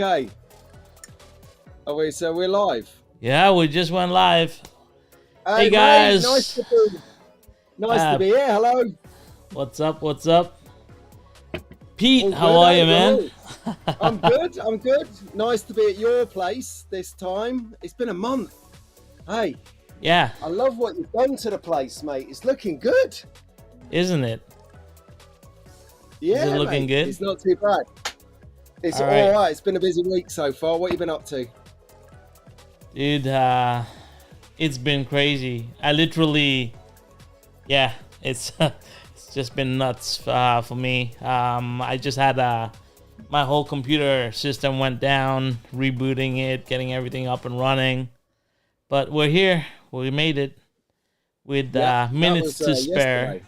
Okay. Are we? So we're live. Yeah, we just went live. Hey Mate, guys, nice to be here. Hello. What's up? What's up, Pete? All How good, are eh, you, man? Rahul? I'm good. I'm good. Nice to be at your place this time. It's been a month. Hey, Yeah, I love what you've done to the place, mate. It's looking good. isn't it? Yeah, Is it looking mate. good? It's not too bad. It's All all right. right. It's been a busy week so far. What have you been up to? Dude, it's been crazy. I literally, yeah, it's it's just been nuts for me. I just had my whole computer system went down, rebooting it, getting everything up and running. But we're here. We made it with Yeah, that minutes was, to spare.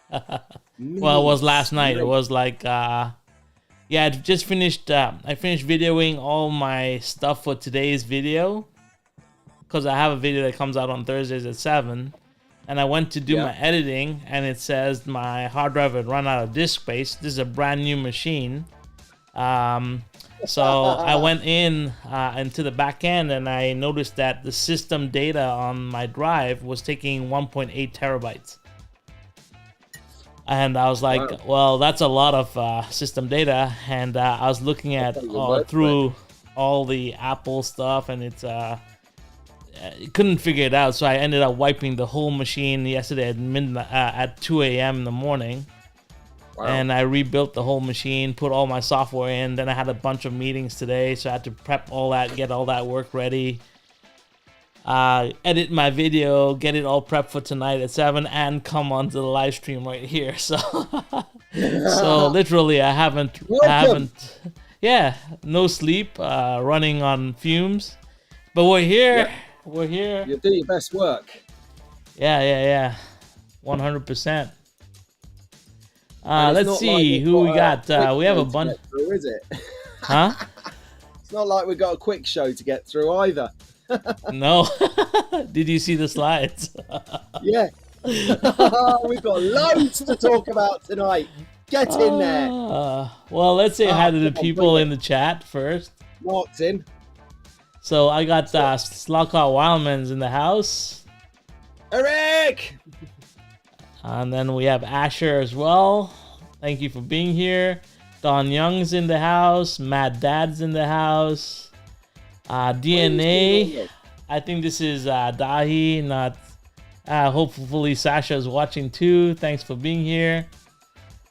yesterday. Well, it was last night. It Mate. was like, yeah, I just finished. I finished videoing all my stuff for today's video because I have a video that comes out on Thursdays at 7. And I went to do Yeah. my editing, and it says my hard drive had run out of disk space. This is a brand new machine. So I went in into the back end, and I noticed that the system data on my drive was taking 1.8 terabytes. And I was like, Wow. well, that's a lot of system data. And I was looking at thought you were through all the Apple stuff, and it's couldn't figure it out. So I ended up wiping the whole machine yesterday at midnight, at 2 a.m. in the morning. Wow. And I rebuilt the whole machine, put all my software in. Then I had a bunch of meetings today, so I had to prep all that, get all that work ready. Edit my video, get it all prepped for tonight at 7, and come onto the live stream right here. So, so literally, I haven't, yeah, no sleep, running on fumes, but we're here. Yep. We're here. You do your best work. Yeah, 100%. And it's Let's not see like we've who we got got. a We have a quick show to bunch, get through, is it? huh? It's not like we've got a quick show to get through either. No. Did you see the slides? Yeah. We've got loads to talk about tonight. Get in there. Well, let's say hi to the come on, people bring in the chat first. Mark's in. So I got Slockout Wildman's in the house. Eric! And then we have Asher as well. Thank you for being here. Don Young's in the house. Mad Dad's in the house. DNA. I think this is Dahi, not. Hopefully Sasha's watching too. Thanks for being here.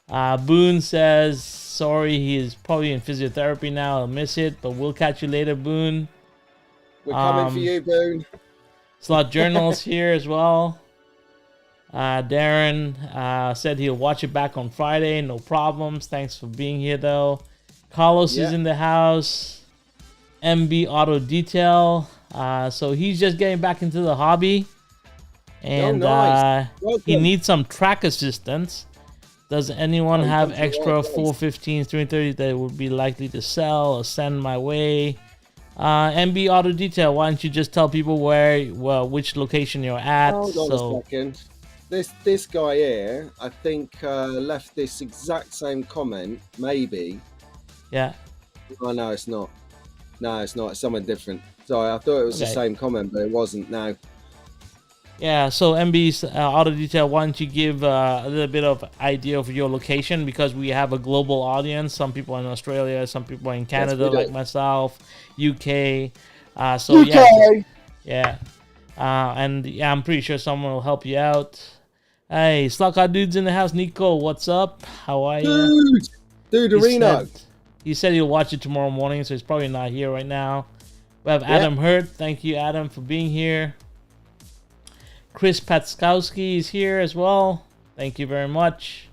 Boone says, sorry, he's probably in physiotherapy now. I'll miss it, but we'll catch you later, Boone. We're coming for you, Boone. Slot Journal's here as well. Darren said he'll watch it back on Friday. No problems. Thanks for being here, though. Carlos is in the house. MB Auto Detail. So he's just getting back into the hobby. And nice. he needs some track assistance. Does anyone have thank you. extra Nice. 415s, 330s that would be likely to sell or send my way? MB Auto Detail, why don't you just tell people which location you're at? Hold on a second. This guy here, I think, left this exact same comment, maybe. Yeah. Oh, no, it's not. No, it's not. It's someone different. Sorry, I thought it was the same comment, but it wasn't. No. Yeah, so MB's Auto Detail, why don't you give a little bit of idea of your location, because we have a global audience. Some people in Australia, some people in Canada, like myself, UK. So UK. yeah. And yeah, I'm pretty sure someone will help you out. Hey, Slockout Dude's in the house. Nico, what's up? How are you? Dude, Areno. He said he'll watch it tomorrow morning, so he's probably not here right now. We have Adam Hurt. Thank you, Adam, for being here. Chris Patskowski is here as well. Thank you very much.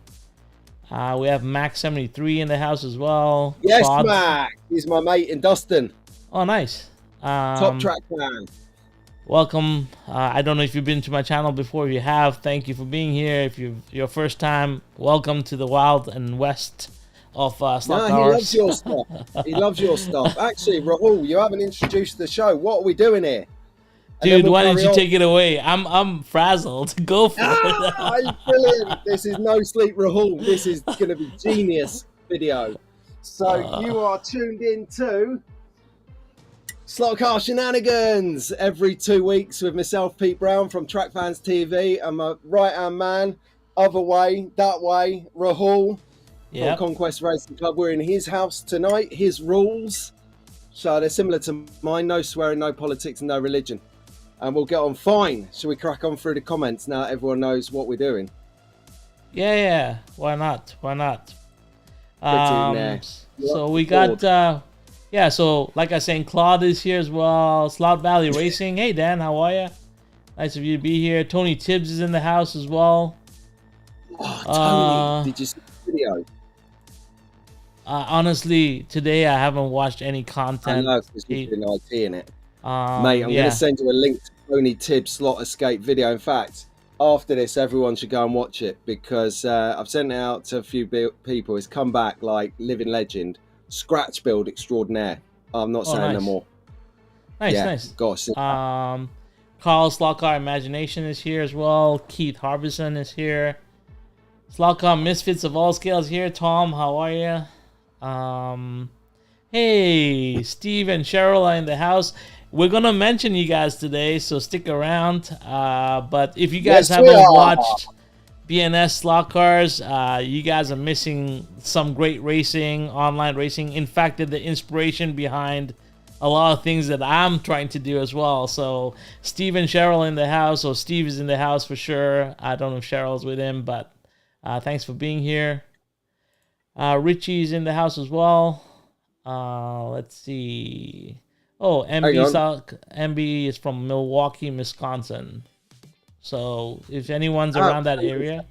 We have Max73 in the house as well. Yes, Todd. Mac. He's my mate in Dustin. Oh, nice. Top track man. Welcome. I don't know if you've been to my channel before. If you have, thank you for being here. If you're your first time, welcome to the wild and west of Slot No, he Cars. loves your stuff. He loves your stuff. Actually, Rahul, you haven't introduced the show. What are we doing here? Dude, why don't you take it away? I'm frazzled. Go for it. Brilliant. This is No Sleep Rahul. This is going to be genius video. So you are tuned in to Slot Car Shenanigans every 2 weeks with myself, Pete Brown from Track Fans TV, and my right-hand man, other way, that way, Rahul from Conquest Racing Club. We're in his house tonight, his rules. So they're similar to mine, no swearing, no politics, and no religion. And we'll get on fine. Shall we crack on through the comments now everyone knows what we're doing? Yeah. Why not? So we board. got... so like I was saying, Claude is here as well. Slout Valley Racing. Hey, Dan, how are you? Nice of you to be here. Tony Tibbs is in the house as well. Oh, Tony, did you see the video? Honestly, today I haven't watched any content. I know, because you've been IT in it. Mate, I'm going to send you a link to Tony Tibbs' Slot Escape video. In fact, after this, everyone should go and watch it, because I've sent it out to a few people. It's come back like living legend. Scratch build extraordinaire. I'm not saying no more. Nice. Gosh. Carl Slotcar Imagination is here as well. Keith Harbison is here. Slotcar Misfits of all scales here. Tom, how are you? Hey, Steve and Cheryl are in the house. We're gonna mention you guys today, so stick around. But if you guys haven't watched BNS Slot Cars, you guys are missing some great racing, online racing. In fact, they're the inspiration behind a lot of things that I'm trying to do as well. So Steve and Cheryl in the house, or Steve is in the house for sure. I don't know if Cheryl's with him, but thanks for being here. Richie's in the house as well. Let's see. Oh, MB is from Milwaukee, Wisconsin. So if anyone's around that area.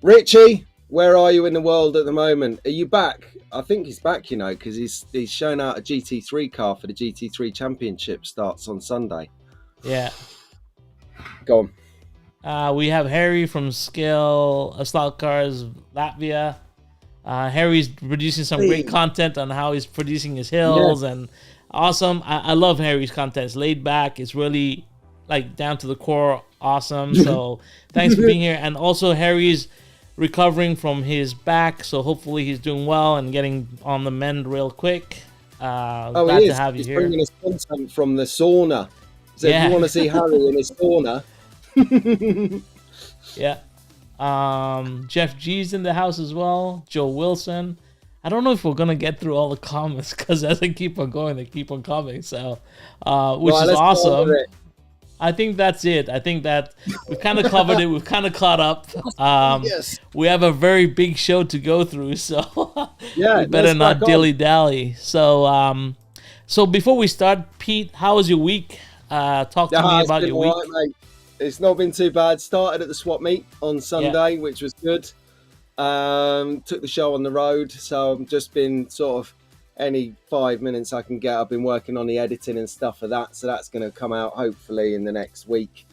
Richie, where are you in the world at the moment? Are you back? I think he's back, you know, because he's showing out a GT3 car for the GT3 Championship, starts on Sunday. Yeah. Go on. We have Harry from Slot Cars Latvia. Harry's producing some great content on how he's producing his hills, and awesome. I love Harry's content. It's laid back. It's really like down to the core. Awesome. So thanks for being here. And also Harry's recovering from his back, so hopefully he's doing well and getting on the mend real quick. Glad to have you here. He's bringing us content from the sauna. So if you want to see Harry in his sauna. Jeff G's in the house as well. Joe Wilson. I don't know if we're gonna get through all the comments, because as they keep on going, they keep on coming. So which is awesome. I think that's it. I think that we've kind of covered it. We've kind of caught up. We have a very big show to go through, so we better not dilly-dally. So so before we start, Pete, how was your week? Talk to me about your week. Right, mate. It's not been too bad. Started at the swap meet on Sunday, which was good. Took the show on the road, so I've just been sort of any 5 minutes I can get. I've been working on the editing and stuff for that, so that's going to come out hopefully in the next week.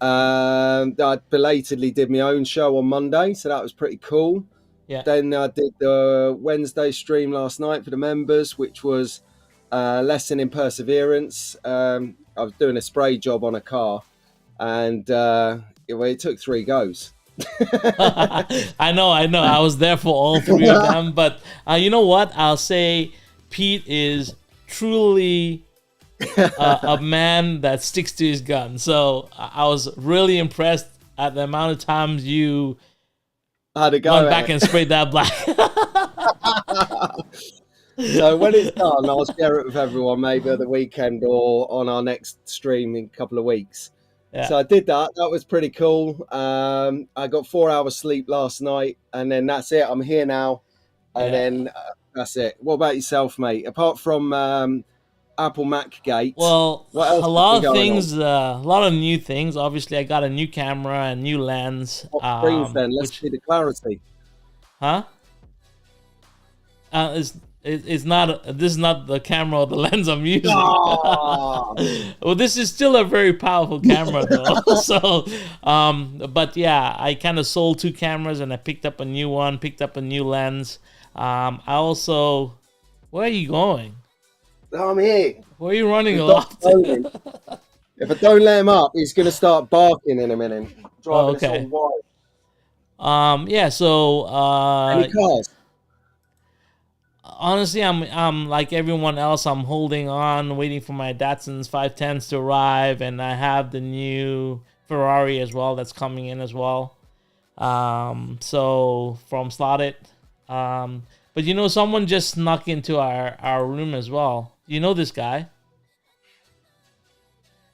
I belatedly did my own show on Monday, so that was pretty cool. Then I did the Wednesday stream last night for the members, which was a lesson in perseverance. I was doing a spray job on a car, and it took 3 goes. I know. I was there for all 3 of them. But you know what? I'll say Pete is truly a man that sticks to his gun. So I was really impressed at the amount of times you went back and sprayed that black. So when it's done, I'll share it with everyone, maybe at the weekend or on our next stream in a couple of weeks. So I did that. That was pretty cool. I got 4 hours sleep last night, and then that's it. I'm here now, and then that's it. What about yourself, mate? Apart from Apple Mac Gate, well, what else a lot of things, a lot of new things. Obviously, I got a new camera and new lens. What screens then? Let's see the clarity. Huh? It's not. This is not the camera or the lens I'm using. Well, this is still a very powerful camera, though. So, but yeah, I kind of sold 2 cameras and I picked up a new one. Picked up a new lens. I also. Where are you going? I'm here. Where are you running a lot? If I don't let him up, he's going to start barking in a minute. Driving us all wild. Yeah. So. Any cars? honestly, I'm like everyone else. I'm holding on, waiting for my Datsun's 510s to arrive, and I have the new Ferrari as well that's coming in as well. So from Slotted. But you know, someone just snuck into our room as well. You know this guy?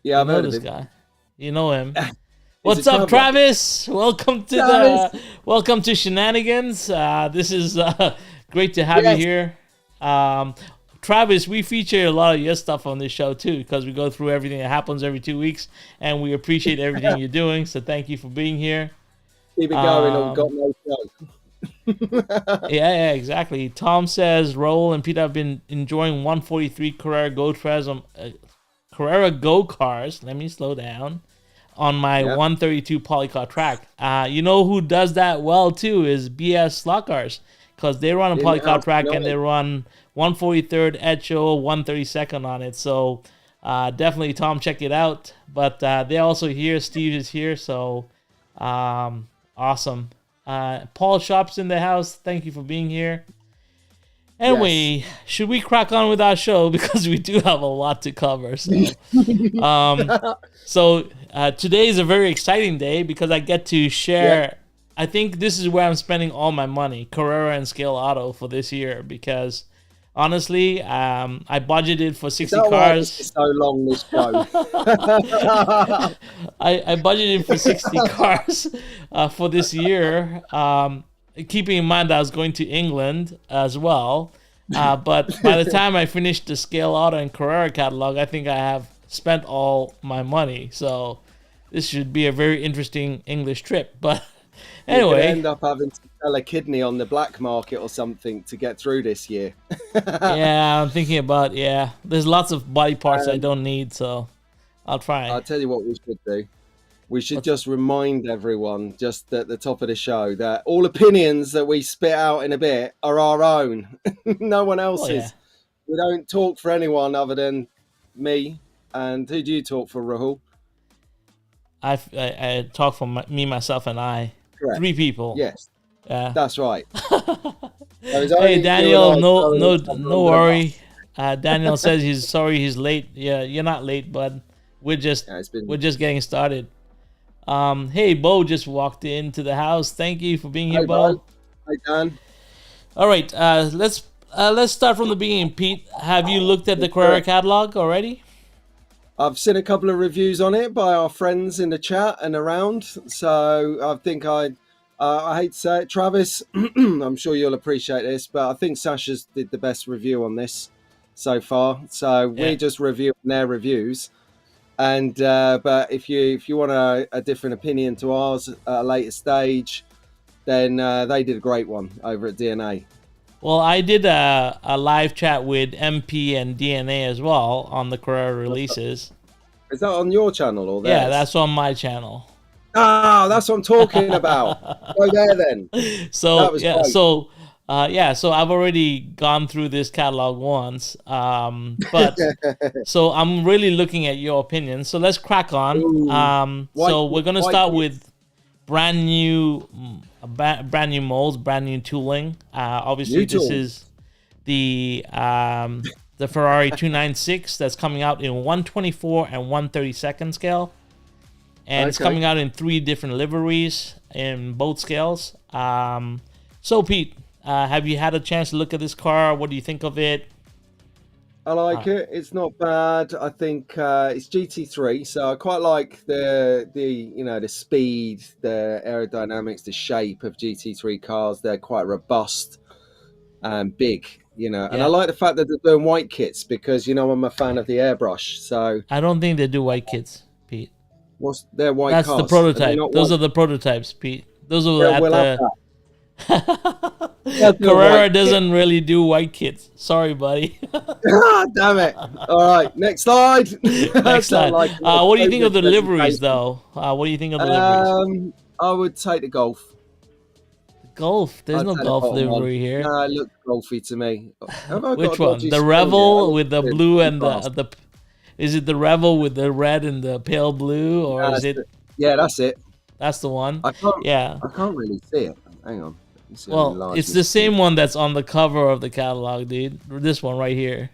Yeah, You I've know heard of this him. guy? You know him? Is What's it up, Traveller? Travis? Travis! Welcome to Shenanigans. This is great to have you Yes. here. Um, Travis, we feature a lot of your stuff on this show too, because we go through everything that happens every 2 weeks, and we appreciate everything you're doing. So thank you for being here. Keep it going or got Um, no show. yeah, exactly. Tom says Raul and Peter have been enjoying 143 Carrera Go cars. Let me slow down. On my Yeah. 132 polycar track. You know who does that well too is BS Slot Cars, because they run a polycar In-house track and they tonight. run 143rd Echo, 132nd on it. So definitely, Tom, check it out. But they're also here. Steve is here, so awesome. Paul Shop's in the house. Thank you for being here. Anyway, should we crack on with our show, because we do have a lot to cover. So today is a very exciting day because I get to share. Yep. I think this is where I'm spending all my money, Carrera and Scaleauto, for this year, because honestly, I budgeted for Is 60 that why this is cars. so long, this show? I budgeted for 60 cars for this year, keeping in mind that I was going to England as well. But by the time I finished the Scaleauto and Carrera catalog, I think I have spent all my money. So this should be a very interesting English trip. But You're going to anyway, end up having to sell a kidney on the black market or something to get through this year. yeah, I'm thinking about, yeah, there's lots of body parts I Um, don't need, so I'll try. I'll tell you what we should do. We should What's- just remind everyone, just at the top of the show, that all opinions that we spit out in a bit are our own. No one Oh, yeah. else's. We don't talk for anyone other than me. And who do you talk for, Rahul? I talk for me, myself, and I. Correct. 3 people. Yes, Yeah. that's right. There's Hey only you Daniel, and I no throwing no each other under no the worry. Daniel says he's sorry he's late. Yeah, you're not late, bud. We're just bus. Yeah, it's been getting started. Hey, Bo just walked into the house. Thank you for being here, Hey, Bo. Bo. Hey, Dan. All right, let's start from the beginning. Pete, have you looked at the Let's do Carrera it. catalog already? I've seen a couple of reviews on it by our friends in the chat and around. So I think I hate to say it, Travis, I'm sure you'll appreciate this, but I think Sasha's did the best review on this so far. So Yeah. we're just reviewing their reviews. And but if you want a different opinion to ours at a later stage, then they did a great one over at DNA. Well, I did a live chat with MP and DNA as well on the Carrera releases. Is that on your channel or theirs? Yeah, that's on my channel. Ah, that's what I'm talking about. Go there then. So That was yeah, great. so so I've already gone through this catalog once, but so I'm really looking at your opinion. So let's crack on. Ooh. So we're gonna White start kits. with brand new molds, brand new tooling. Obviously, New this tools. is the Ferrari 296 that's coming out in 124 and 132nd scale, and it's Okay. coming out in 3 different liveries in both scales. So Pete, have you had a chance to look at this car? What do you think of it? I like it. It's not bad. I think it's GT3, so I quite like the the speed, the aerodynamics, the shape of GT3 cars. They're quite robust and big, and Yeah. I like the fact that they're doing white kits because I'm a fan of the airbrush. So I don't think they do white kits, Pete. what's their white That's cars? the Are they prototype. not Those white? are the prototypes, Pete. Those are Yeah, at we'll have the. that. That's the Carrera white doesn't really do white kits. Sorry, buddy. Ah, damn it! All right, next slide. Next slide. Like What do you think of the presentation. liveries, though? What do you think of the liveries? I would take the Golf. Golf. There's I'd no take the Golf bottom one. livery here. No, it looks golfy to me. Have I got Which a one? dodgy The screen Revel here? with the It's blue too and fast. the. Is it the Revel with the red and the pale blue, or is That's it? it. Yeah, that's it. That's the one. I Yeah. can't really see it. Hang on. It's the only Well, large it's the mistake. same one that's on the cover of the catalog, dude. This one right here.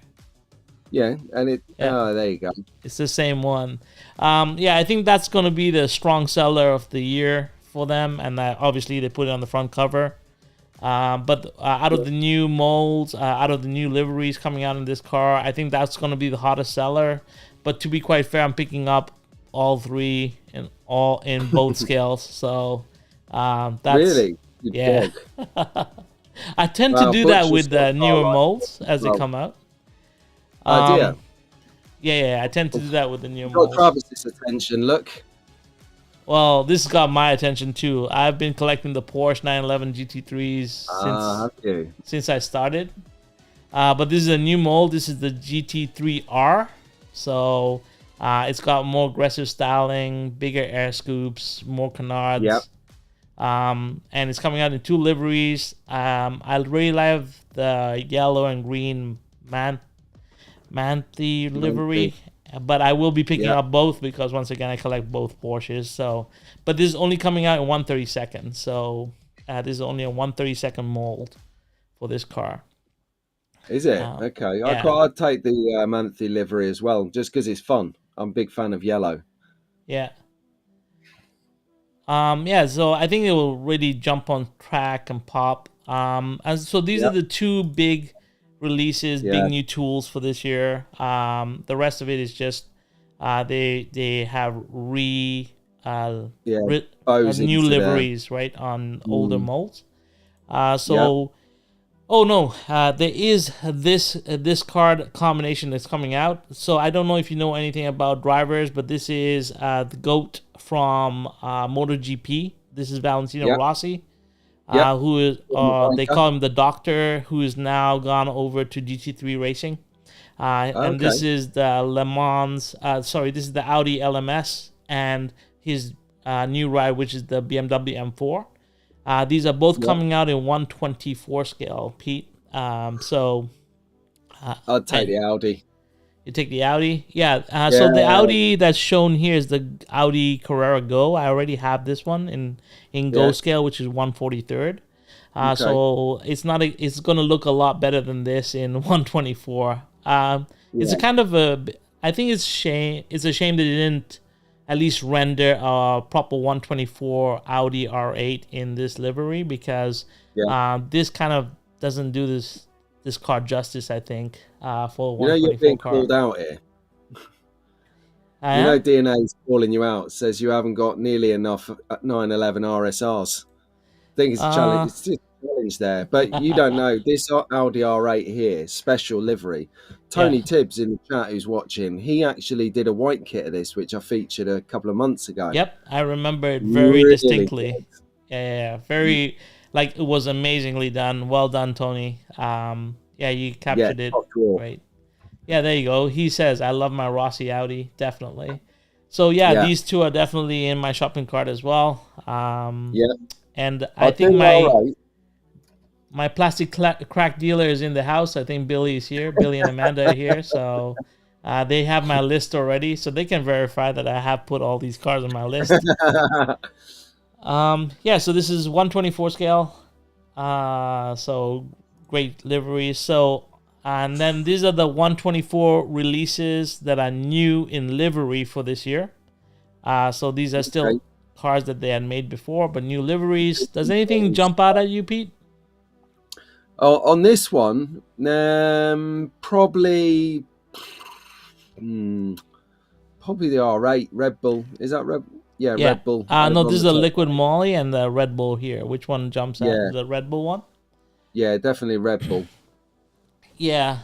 Yeah, and it. Yeah, Oh, there you go. it's the same one. Yeah, I think that's gonna be the strong seller of the year for them, and obviously they put it on the front cover. But out of the new molds, out of the new liveries coming out in this car, I think that's going to be the hottest seller. But to be quite fair, I'm picking up all three in both scales. So that's Really good yeah. dog. I tend to Wow, do that Butcher's with got a the car newer like molds this as as they well. come out. Idea. Yeah, I tend to do that with the newer Got molds. Travis's attention. Look. Well, this got my attention too. I've been collecting the Porsche 911 GT3s Have you? since I started. But this is a new mold. This is the GT3R. So it's got more aggressive styling, bigger air scoops, more canards. Yep. And it's coming out in two liveries. I really love the yellow and green Manthe livery. But I will be picking up both because once again I collect both Porsches. So, but this is only coming out in 1/32. So this is only a 1/32 mold for this car. Is it? Okay. Yeah. I'd take the Manthe livery as well, just because it's fun. I'm a big fan of yellow. Yeah. Yeah, so I think it will really jump on track and pop. And so these are the two big releases, big new tools for this year. The rest of it is just they have new liveries, right, on older molds. Oh no, there is this card combination that's coming out. So I don't know if you know anything about drivers, but this is the GOAT from MotoGP. This is Valentino Rossi, who is they call him the Doctor, who is now gone over to GT3 racing. And this is the Le Mans. This is the Audi LMS and his new ride, which is the BMW M4. These are both coming out in 1/24 scale, Pete. I'd take the Audi. You take the Audi? Yeah. So the Audi that's shown here is the Audi Carrera Go. I already have this one in Go scale, which is 1/43. So it's not. It's going to look a lot better than this in 1/24. It's a kind of a. I think it's shame. It's a shame that it didn't at least render a proper 1/24 Audi R8 in this livery, because this kind of doesn't do this car justice, I think, for a 1/24 you're being car. called out here. DNA is calling you out. Says you haven't got nearly enough 911 RSRs. I think it's a challenge. It's just a challenge there, but you don't know this Audi R8 here, special livery. Tony Tibbs in the chat, who's watching, he actually did a white kit of this, which I featured a couple of months ago. Yep, I remember it very distinctly. Good. Yeah, very, like, it was amazingly done. Well done, Tony. You captured it. Right. Yeah, there you go. He says, I love my Rossi Audi, definitely. So, these two are definitely in my shopping cart as well. And I think my plastic crack dealer is in the house. I think Billy is here. Billy and Amanda are here. So they have my list already. So they can verify that I have put all these cars on my list. So this is 1/24 scale. So great liveries. So, and then these are the 1/24 releases that are new in livery for this year. So these are still cars that they had made before, but new liveries. Does anything jump out at you, Pete? On this one, probably the R8 Red Bull. Is that Red? Yeah, Red Bull. No, this is a Liquid Molly and the Red Bull here. Which one jumps out? The Red Bull one? Yeah, definitely Red Bull. I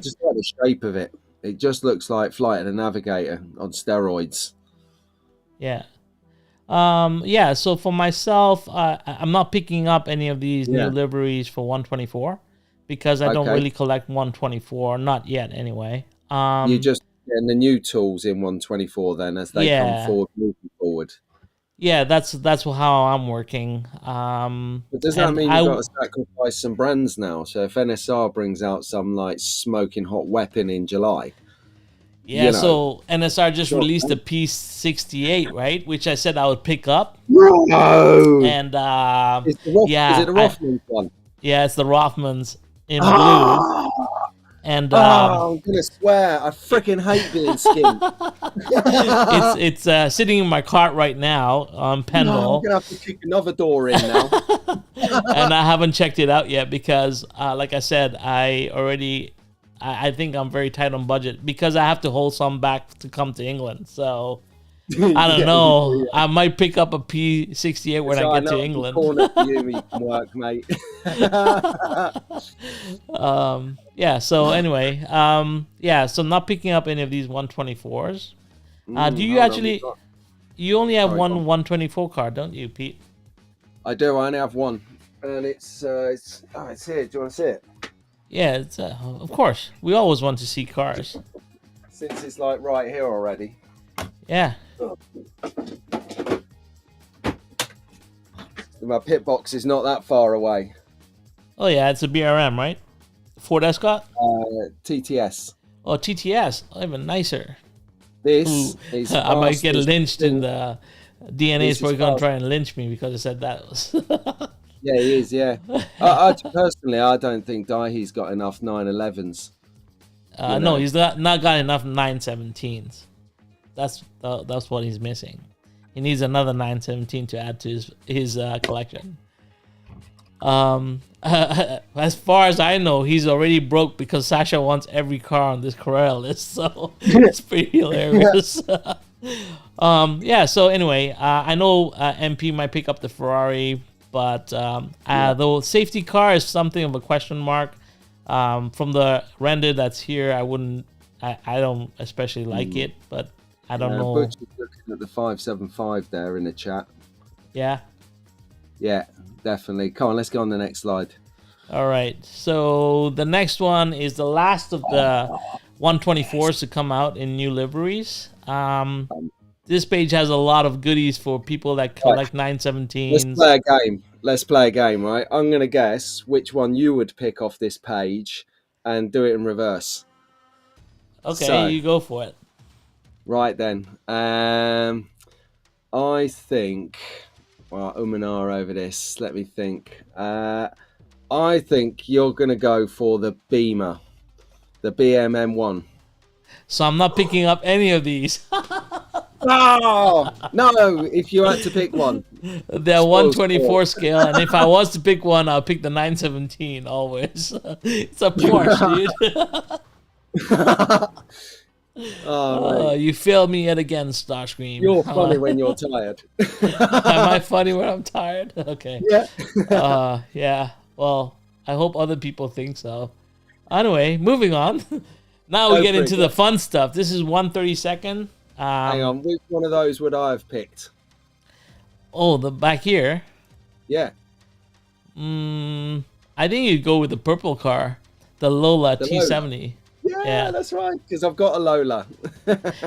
just like the shape of it. It just looks like Flight of the Navigator on steroids. So for myself, I'm not picking up any of these new liveries for 1/24 because I don't really collect 1/24, not yet anyway. You just getting the new tools in 1/24 then as they come forward, moving forward. Yeah, that's how I'm working. But does that mean you've got to sacrifice some brands now? So if NSR brings out some like smoking hot weapon in July. Yeah, so NSR just released the P68, right? Which I said I would pick up. No. And Is yeah, it the Rothmans one? yeah, it's the Rothmans in blue. Ah! And I'm gonna swear, I freaking hate being skinned. it's sitting in my cart right now on No, I'm Pendle. gonna have to kick another door in now. And I haven't checked it out yet because, like I said, I think I'm very tight on budget because I have to hold some back to come to England. So I don't know. Yeah. I might pick up a P68 when I get to England. Corner for you can work, mate. Yeah. So anyway, yeah. So not picking up any of these 124s. Do you actually? You only have one 124 card, don't you, Pete? I do. I only have one, and it's here. Do you want to see it? Yeah, it's of course. We always want to see cars. Since it's like right here already. Yeah. My pit box is not that far away. Oh yeah, it's a BRM, right? Ford Escort? TTS. Oh, TTS. Oh, even nicer. This is I might get lynched in the DNA is probably going to try and lynch me because I said that was... Yeah, he is, yeah. I personally, I don't think Daihi's got enough 911s. No, he's not got enough 917s. That's what he's missing. He needs another 917 to add to his collection. As far as I know, he's already broke because Sasha wants every car on this Carrera list, so it's pretty hilarious. Yeah. So anyway, I know MP might pick up the Ferrari, but the safety car is something of a question mark. From the render that's here, I don't especially like it, but I don't know. Butch is looking at the 575 there in the chat. Yeah. Yeah, definitely. Come on, let's go on the next slide. All right. So the next one is the last of the 124s to come out in new liveries. This page has a lot of goodies for people that collect 917s. Let's play a game, right? I'm going to guess which one you would pick off this page and do it in reverse. Okay, so, you go for it. Right then. I think... Well, Umanar over this. Let me think. I think you're going to go for the Beamer. The BMM1. So I'm not picking up any of these. Oh, no, if you had to pick one. They're 124 scale, and if I was to pick one, I'll pick the 917 always. It's a Porsche, dude. Oh, you failed me yet again, Starscream. You're funny when you're tired. Am I funny when I'm tired? Okay. Yeah. Yeah. Well, I hope other people think so. Anyway, moving on. Now we get into the fun stuff. This is 132nd. Hang on, which one of those would I have picked? Oh, the back here? Yeah. I think you'd go with the purple car, the Lola T70. Yeah, that's right, because I've got a Lola.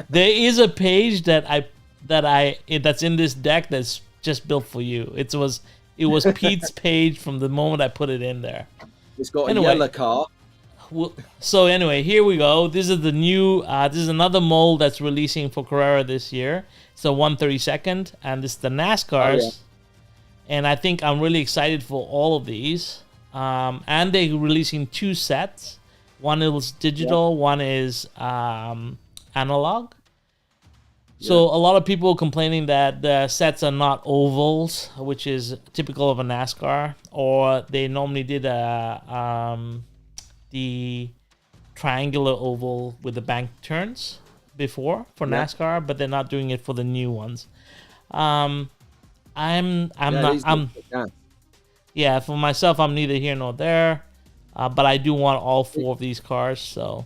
There is a page that's in this deck that's just built for you. It was Pete's page from the moment I put it in there. It's got a yellow car. So anyway, here we go. This is the new. This is another mold that's releasing for Carrera this year. It's the 132nd, and it's the NASCARs. Oh, yeah. And I think I'm really excited for all of these. And they're releasing 2 sets. One is digital. Yeah. One is analog. So a lot of people complaining that the sets are not ovals, which is typical of a NASCAR, or they normally did the triangular oval with the bank turns before for NASCAR, but they're not doing it for the new ones. For myself, I'm neither here nor there, but I do want all 4 of these cars. So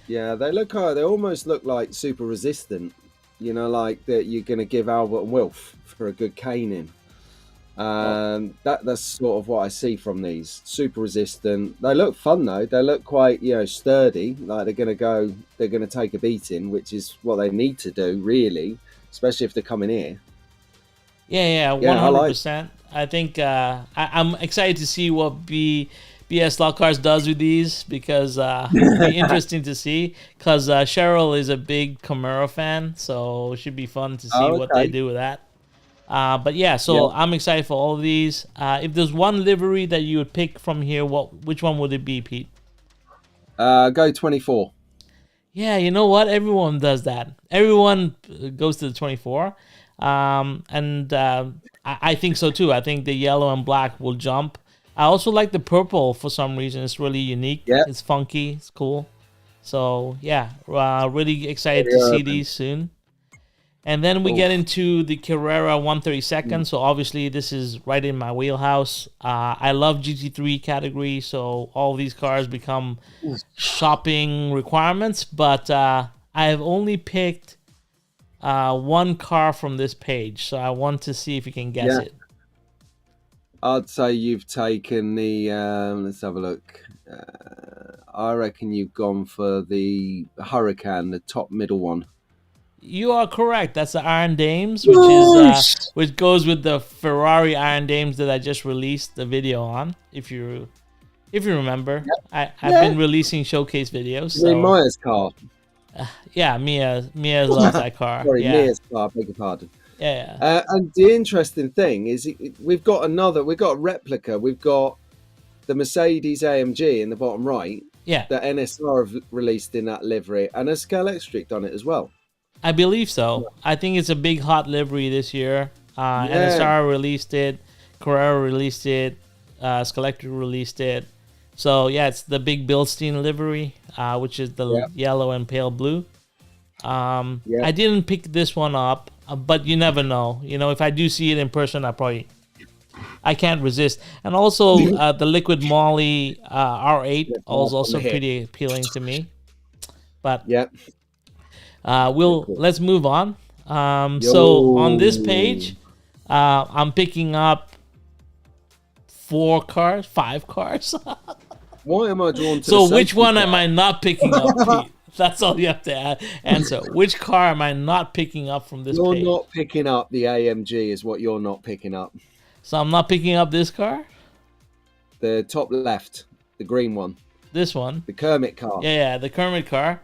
yeah, they almost look like super resistant. You know, like that you're going to give Albert and Wilf for a good caning. That's sort of what I see from these. Super resistant. They look fun though. They look quite, sturdy. Like they're gonna take a beating, which is what they need to do, really, especially if they're coming here. Yeah, 100%. I think I'm excited to see what BS Slot Cars does with these, because it'll be interesting to see, because Cheryl is a big Camaro fan, so it should be fun to see what they do with that. But yeah, so I'm excited for all of these. If there's one livery that you would pick from here, which one would it be, Pete? Go 24. Yeah, you know what? Everyone does that. Everyone goes to the 24. I think so too. I think the yellow and black will jump. I also like the purple for some reason. It's really unique. Yeah. It's funky. It's cool. So yeah, really excited to see these soon. And then we get into the Carrera 132nd. So obviously this is right in my wheelhouse. I love GT3 category, so all these cars become shopping requirements. But I have only picked one car from this page, so I want to see if you can guess it. I'd say you've taken the, let's have a look. I reckon you've gone for the Hurricane, the top middle one. You are correct. That's the Iron Dames, which is which goes with the Ferrari Iron Dames that I just released the video on. If you remember, I've been releasing showcase videos. You mean Maya's car? Yeah, Mia loves that car. Sorry, Mia's car. Beg your pardon. Yeah. And the interesting thing is, we've got a replica. We've got the Mercedes AMG in the bottom right. Yeah. That NSR have released in that livery, and a Scale Electric on it as well. I believe so. I think it's a big hot livery this year. NSR released it, Carrera released it, Scaleauto released it. So yeah, it's the big Bilstein livery, which is the yellow and pale blue. I didn't pick this one up, but you never know. You know, if I do see it in person, I can't resist. And also the Liquid Moly R8 is also pretty appealing to me. But let's move on. So on this page, I'm picking up 5 cars. Why am I drawn to? So which one am I not picking up, Pete? That's all you have to answer. Which car am I not picking up from this page? You're not picking up the AMG is what you're not picking up. So I'm not picking up this car? The top left, the green one. This one? The Kermit car. Yeah, the Kermit car.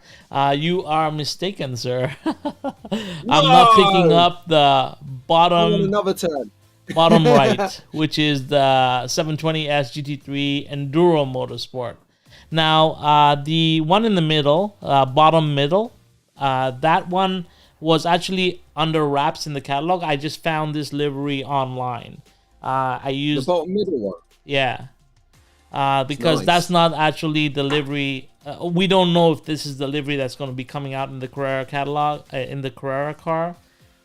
You are mistaken, sir. I'm not picking up the bottom... Another turn. bottom right, which is the 720S GT3 Enduro Motorsport. Now, the one in the middle, bottom middle, that one was actually under wraps in the catalog. I just found this livery online. I used the bottom middle one. Yeah, because that's not actually the livery. We don't know if this is the livery that's going to be coming out in the Carrera catalog, in the Carrera car.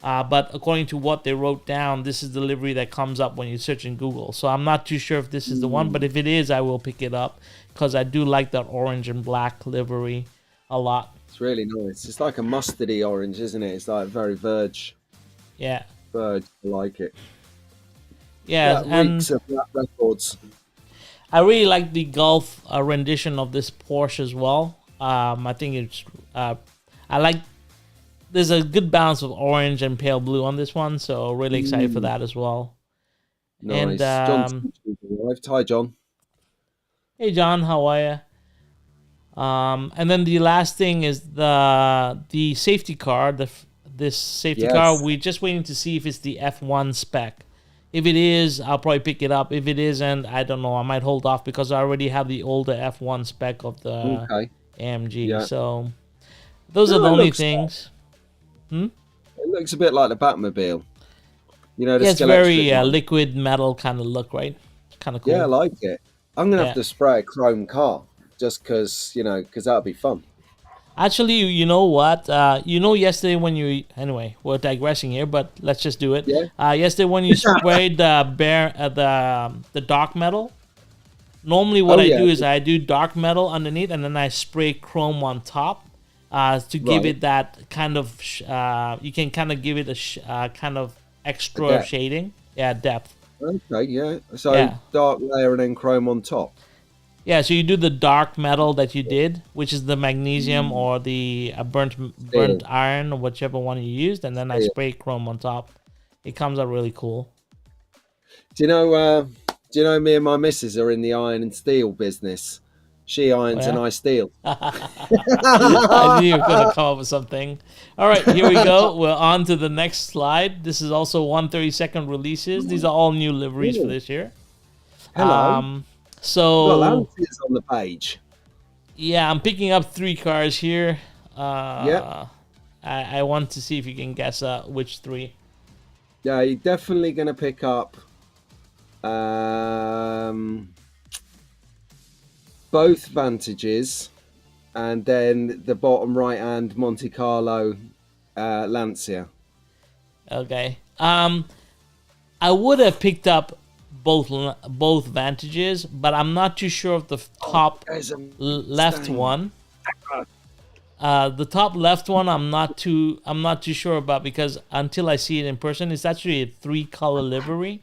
But according to what they wrote down, this is the livery that comes up when you search in Google. So I'm not too sure if this is the one, but if it is, I will pick it up because I do like that orange and black livery a lot. It's really nice. It's like a mustardy orange, isn't it? It's like very verge. Yeah. Verge. I like it. Yeah, and reeks of Black Records. I really like the Gulf rendition of this Porsche as well. I think it's... I like... There's a good balance of orange and pale blue on this one, so really excited for that as well. Nice. And, Hi, John. Hey, John. How are you? And then the last thing is the safety car. This safety car, we're just waiting to see if it's the F1 spec. If it is, I'll probably pick it up. If it isn't, I don't know. I might hold off because I already have the older F1 spec of the AMG. Yeah. So those are the only things. It looks a bit like the Batmobile. You know, it's very liquid metal kind of look, right? Kind of cool. Yeah, I like it. I'm going to have to spray a chrome car just because, because that would be fun. Actually, you know what? Yesterday when you... Anyway, we're digressing here, but let's just do it. Yeah. Yesterday when you sprayed the dark metal, normally what I do is I do dark metal underneath and then I spray chrome on top to give it that kind of... you can kind of give it a kind of extra shading. Yeah, depth. Okay, yeah. So dark layer and then chrome on top. Yeah, so you do the dark metal that you did, which is the magnesium or the burnt iron, or whichever one you used, and then I spray chrome on top. It comes out really cool. Do you know Do you know me and my missus are in the iron and steel business? She irons and I steel. I knew you were going to come up with something. All right, here we go. We're on to the next slide. This is also 132nd releases. These are all new liveries for this year. Hello. So Got Lanciers on the page. Yeah, I'm picking up 3 cars here. Yep. I want to see if you can guess which 3. Yeah, you're definitely going to pick up both Vantages, and then the bottom right hand Monte Carlo Lancia. Okay. I would have picked up both Vantages, but I'm not too sure of the top left one. The top left one, I'm not too sure about, because until I see it in person, it's actually a 3-color livery.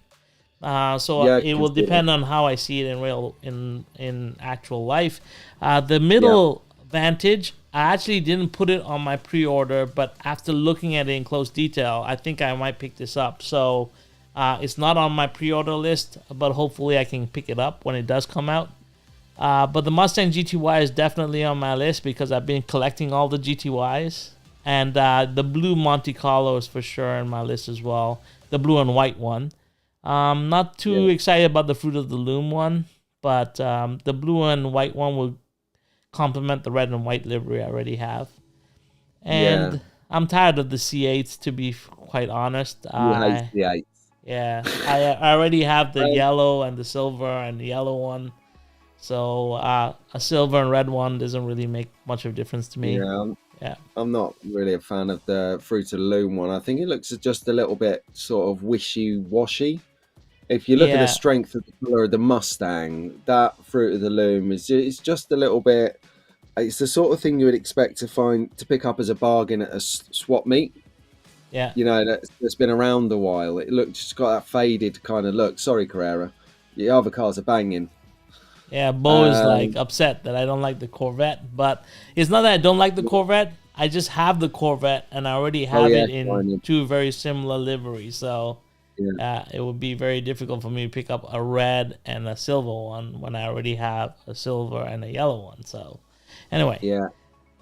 So yeah, it will depend on how I see it in actual life. The middle Vantage, I actually didn't put it on my pre-order, but after looking at it in close detail, I think I might pick this up. So it's not on my pre-order list, but hopefully I can pick it up when it does come out. But the Mustang GTY is definitely on my list because I've been collecting all the GTYs. And the blue Monte Carlo is for sure on my list as well. The blue and white one. Not too excited about the Fruit of the Loom one, but the blue and white one will complement the red and white livery I already have. And I'm tired of the C8s, to be quite honest. You hate C8s. Yeah, I already have the yellow and the silver and the yellow one. So a silver and red one doesn't really make much of a difference to me. Yeah. I'm not really a fan of the Fruit of the Loom one. I think it looks just a little bit sort of wishy-washy. If you look at the strength of the colour of the Mustang, that Fruit of the Loom is just a little bit. It's the sort of thing you would expect to pick up as a bargain at a swap meet. Yeah. You know, that's been around a while. It just got that faded kind of look. Sorry, Carrera. The other cars are banging. Yeah, Bo is like upset that I don't like the Corvette, but it's not that I don't like the Corvette. I just have the Corvette and I already have it in 2 very similar liveries. So it would be very difficult for me to pick up a red and a silver one when I already have a silver and a yellow one. So anyway. Yeah.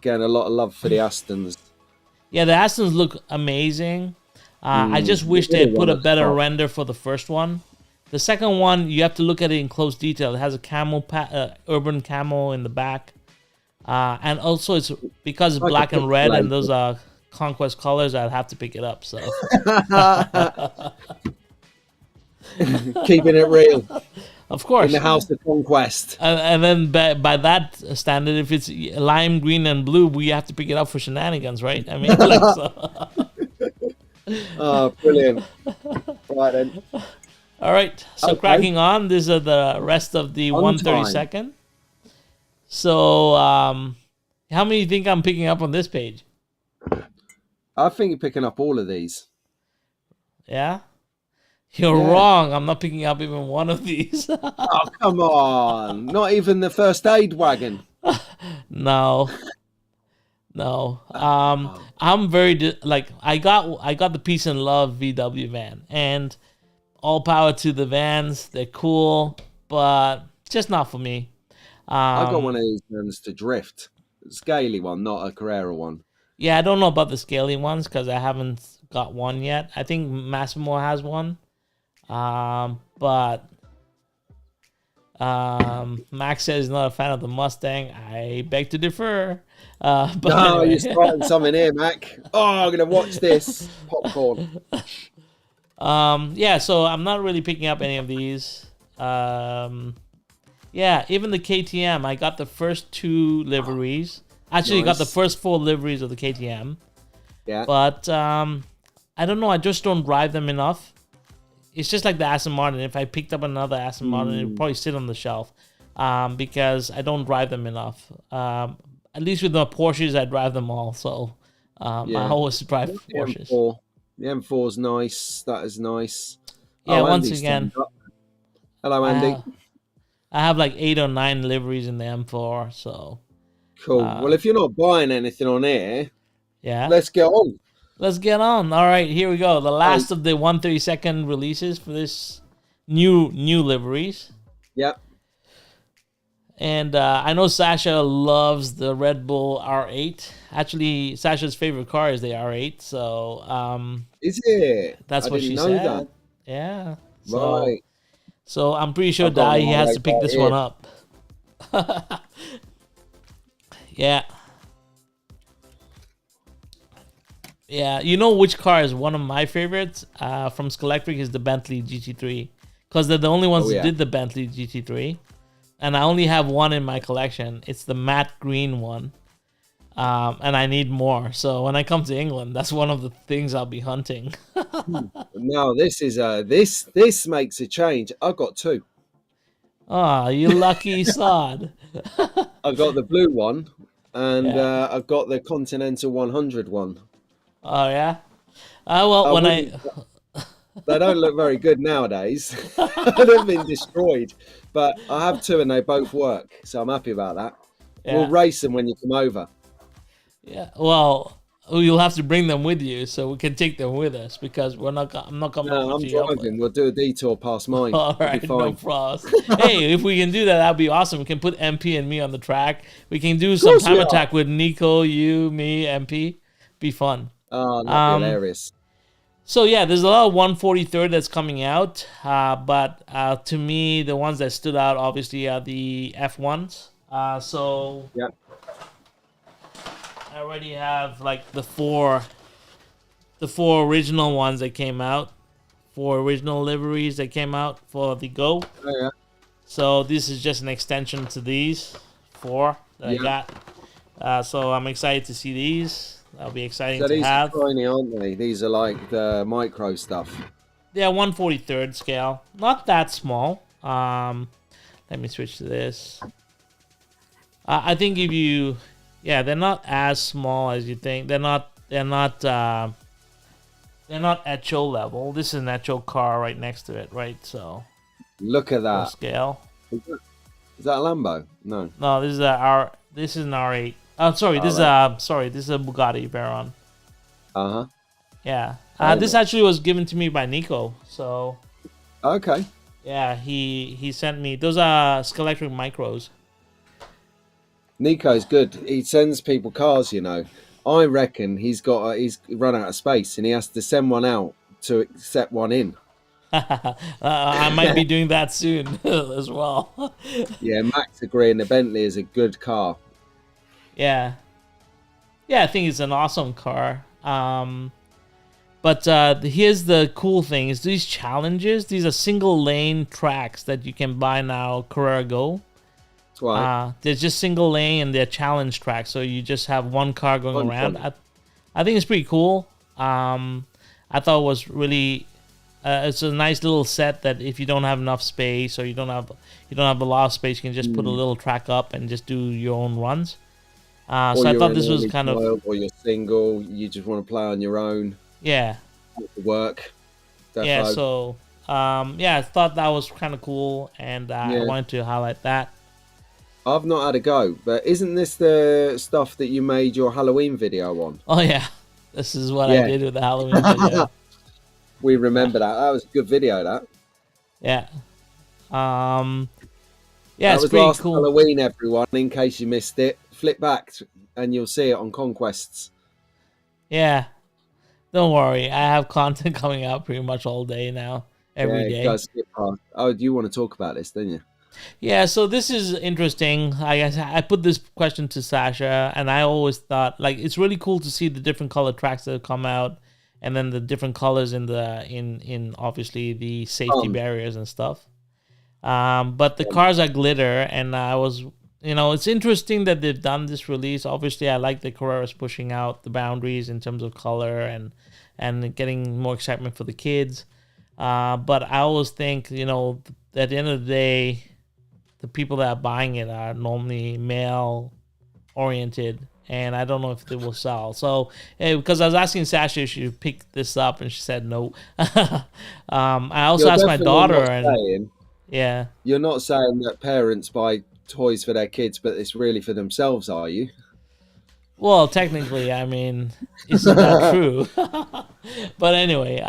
Again, a lot of love for the Astons. Yeah, the Astons look amazing. I just wish they had put a better render for the first one. The second one, you have to look at it in close detail. It has a camo, urban camo in the back. And also, it's because it's black and red, and those are Conquest colors, I'd have to pick it up. So keeping it real. Of course. In the house of Conquest. And then by that standard, if it's lime green and blue, we have to pick it up for Shenanigans, right? I mean, like so. Oh, brilliant. Right then. All right, so cracking on. These are the rest of the 132nd. So, how many do you think I'm picking up on this page? I think you're picking up all of these. Yeah? You're wrong. I'm not picking up even one of these. Oh, come on. Not even the first aid wagon. No. I'm very I got the Peace and Love VW van, and all power to the vans. They're cool, but just not for me. I got one of these vans to drift. A scaly one, not a Carrera one. Yeah, I don't know about the scaly ones because I haven't got one yet. I think Massimo has one. But Max says he's not a fan of the Mustang. I beg to differ. But no, anyway. You're starting something here, Mac. Oh, I'm going to watch this. Popcorn. Yeah, so I'm not really picking up any of these. Yeah, even the KTM, I got the first 2 liveries. Actually, got the first 4 liveries of the KTM. Yeah. But I don't know, I just don't drive them enough. It's just like the Aston Martin. If I picked up another Aston Martin, it would probably sit on the shelf because I don't drive them enough. At least with the Porsches, I drive them all. So I always drive Porsches. The M4 is nice. That is nice. Yeah, once again. Hello, Andy. I have like 8 or 9 liveries in the M4. So cool. Well, if you're not buying anything on here, let's get on. Let's get on. All right, here we go. The last of the 132nd releases for this new liveries. Yep. And I know Sasha loves the Red Bull R8. Actually, Sasha's favorite car is the R8. So Is it? that's I what didn't she know said. that. Yeah. Right. So I'm pretty sure I've got Dai an has to R8 pick right this here. one up. Yeah. Yeah. You know which car is one of my favorites from Scaleauto is the Bentley GT3. Because they're the only ones Oh, that yeah. did the Bentley GT3. And I only have one in my collection. It's the matte green one. And I need more. So when I come to England, that's one of the things I'll be hunting. Now this is this makes a change. I got two. Ah, you lucky sod. I got the blue one, and Yeah. I got the Continental 100 one. Oh yeah. Well, I when wouldn't. They don't look very good nowadays. They've been destroyed, but I have two, and they both work, so I'm happy about that. We'll Yeah. race them when you come over. Yeah. Well, you'll have to bring them with you so we can take them with us because I'm not coming No, I'm to you. driving. We'll do a detour past mine. All It'll right, be no fine. frost. Hey, if we can do that, that'd be awesome. We can put MP and me on the track. We can do some course time we are. attack with Nico, you, me, MP. Be fun. Oh, that'd be hilarious. So yeah, there's a lot of 143rd that's coming out, but to me, the ones that stood out obviously are the F1s. So Yeah. I already have like the four original ones that came out, 4 original liveries that came out for the Go. Oh, yeah. So this is just an extension to these 4 that I got. So I'm excited to see these. That'll be exciting So to these have. are tiny, aren't they? These are like the micro stuff. Yeah, 143rd scale. Not that small. Let me switch to this. I think if you, yeah, they're not as small as you think. They're not Echo level. This is an Echo car right next to it, right? So Look at full that. scale. Is that a Lambo? No. No, this is an R8. Oh, sorry, this is a Bugatti Veyron. Uh-huh. Yeah. Oh, This nice. actually was given to me by Nico. So Okay. yeah, he sent me. Those are Scaleauto Micros. Nico's good. He sends people cars, you know. I reckon he's run out of space and he has to send one out to accept one in. I might be doing that soon as well. Yeah, Max agreeing the Bentley is a good car. Yeah, I think it's an awesome car. But here's the cool thing: is these challenges. These are single lane tracks that you can buy now. Carrera Go. That's right. They're just single lane and they're challenge tracks, so you just have one car going around. I think it's pretty cool. I thought it was really. It's a nice little set that if you don't have enough space or you don't have a lot of space, you can just put a little track up and just do your own runs. So I thought this was kind of, or you're single, you just want to play on your own. yeah, Work. yeah. So I thought that was kind of cool, and I wanted to highlight that. I've not had a go, but isn't this the stuff that you made your Halloween video on? Oh yeah, this is what I did with the Halloween video. We remember that. That was a good video. That. Yeah. Yeah, That it's was pretty last cool. Halloween, everyone. In case you missed it, flip back and you'll see it on Conquests. Yeah. Don't worry, I have content coming out pretty much all day now, every day. It does skip past. Oh, you want to talk about this, don't you? Yeah, so this is interesting. I put this question to Sasha, and I always thought like it's really cool to see the different color tracks that have come out, and then the different colors in obviously the safety barriers and stuff. But the cars are glitter, and I was, it's interesting that they've done this release. Obviously, I like the Carreras pushing out the boundaries in terms of color and getting more excitement for the kids. But I always think, at the end of the day, the people that are buying it are normally male oriented, and I don't know if they will sell. So, because I was asking Sasha if she picked this up, and she said no. I also asked my daughter, and yeah, you're not saying that parents buy toys for their kids, but it's really for themselves, are you? Well, technically, I mean, isn't that true? But anyway,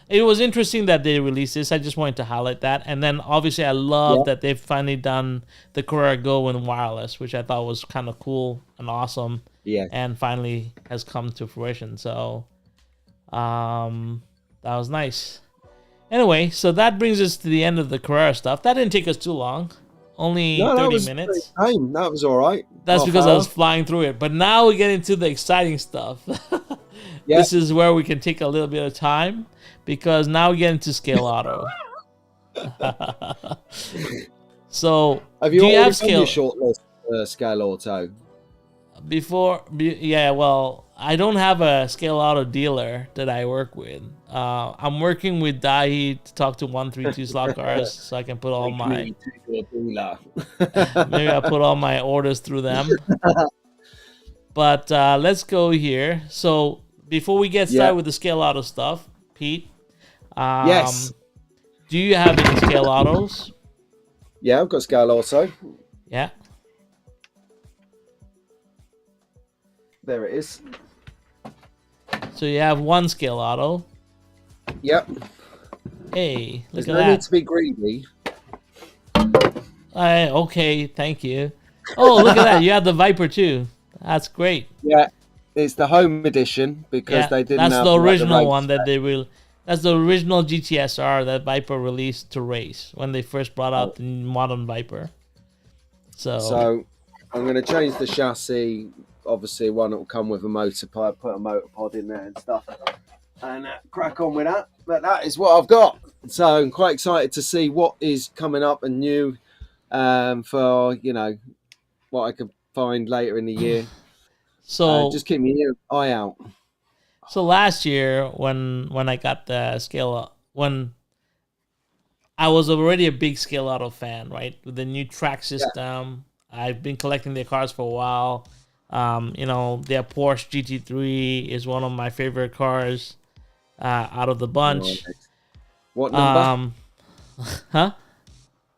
it was interesting that they released this. I just wanted to highlight that, and then obviously, I love Yeah. that they've finally done the Carrera Go in wireless, which I thought was kind of cool and awesome, Yeah. and finally has come to fruition. So, that was nice. Anyway, so that brings us to the end of the Carrera stuff. That didn't take us too long, only No, that 30 was minutes. tame. That was all right. That's Half because I hour. was flying through it. But now we get into the exciting stuff. Yeah. This is where we can take a little bit of time because now we get into Scaleauto. So, Have do you you have already done Scale your shortlist Scaleauto? Yeah, well, I don't have a Scaleauto dealer that I work with. I'm working with Dahi to talk to 132 slot cars so I can put all my maybe I put all my orders through them. But let's go here. So before we get Yeah. started with the Scaleauto stuff, Pete, Yes. do you have any Scaleautos? Yeah, I've got Scaleauto. Yeah. There it is. So you have one Scaleauto. Yep. Hey, look There's at no need that. to be greedy. Okay, thank you. Oh, look at that. You have the Viper too. That's great. Yeah. It's the home edition because they didn't that's have the like, original race one that spec. they will. That's the original GTSR that Viper released to race when they first brought out the modern Viper. So I'm going to change the chassis. Obviously, one that will come with a motor pod, put a motor pod in there and stuff, and crack on with that. But that is what I've got. So I'm quite excited to see what is coming up and new for what I can find later in the year. so Just keep me eye out. so last year when I got the when I was already a big Scaleauto fan, right? With the new track system, I've been collecting their cars for a while. Their Porsche GT3 is one of my favorite cars out of the bunch. What number? Huh?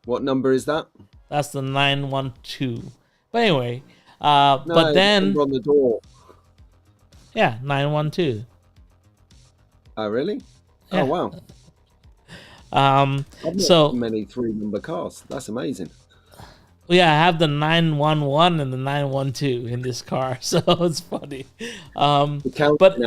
What number is that? That's the 912. But anyway, No, but then number on the door. yeah, 912. Oh, really? Yeah. Oh, wow. I've not So many 3-number cars. That's amazing. yeah, I have the 911 and the 912 in this car, so it's funny. The But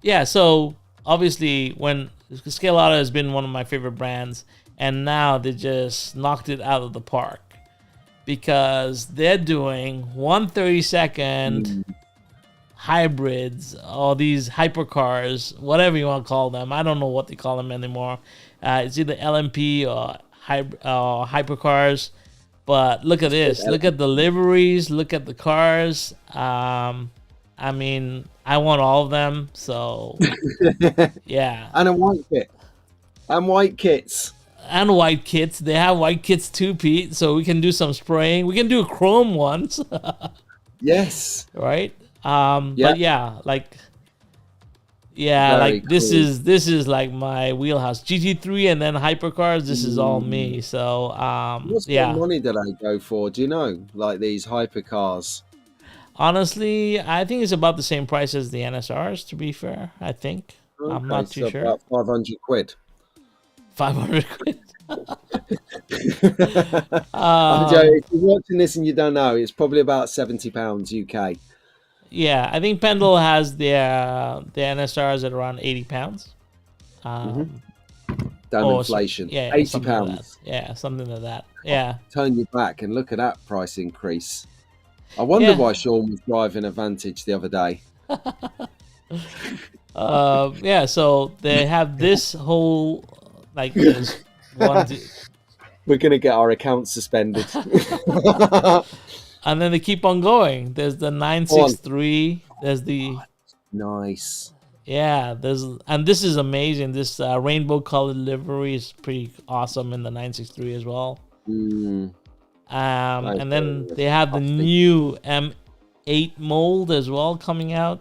yeah, so obviously when Scaleauto has been one of my favorite brands, and now they just knocked it out of the park because they're doing 1/32 hybrids, all these hypercars, whatever you want to call them. I don't know what they call them anymore. It's either LMP or hypercars. But look at this. Look at the liveries. Look at the cars. I mean, I want all of them. So yeah. And a white kit. And white kits. And white kits. They have white kits too, Pete. So we can do some spraying. We can do chrome ones. Yes. Right? But yeah, Very this cool. is like my wheelhouse. GT3 and then hypercars, this is all me. So What sort of money did I go for? Do you know? Like these hypercars. honestly, I think it's about the same price as the NSRs, to be fair. I think. I'm Okay, not so too sure. about 500 quid. 500 quid. I'm joking. If you're watching this and you don't know, it's probably about £70 UK. Yeah, I think Pendle has the NSRs at around £80. Damn inflation. Yeah, £80. like yeah, something like that. Yeah. Turn your back and look at that price increase. I wonder why Sean was driving a Vantage the other day. Yeah, so they have this whole there's one, We're going to get our account suspended. and then they keep on going. There's the 963. There's the Nice. and this is amazing. This rainbow colored livery is pretty awesome in the 963 as well. Nice. And then they have the new M8 mold as well coming out.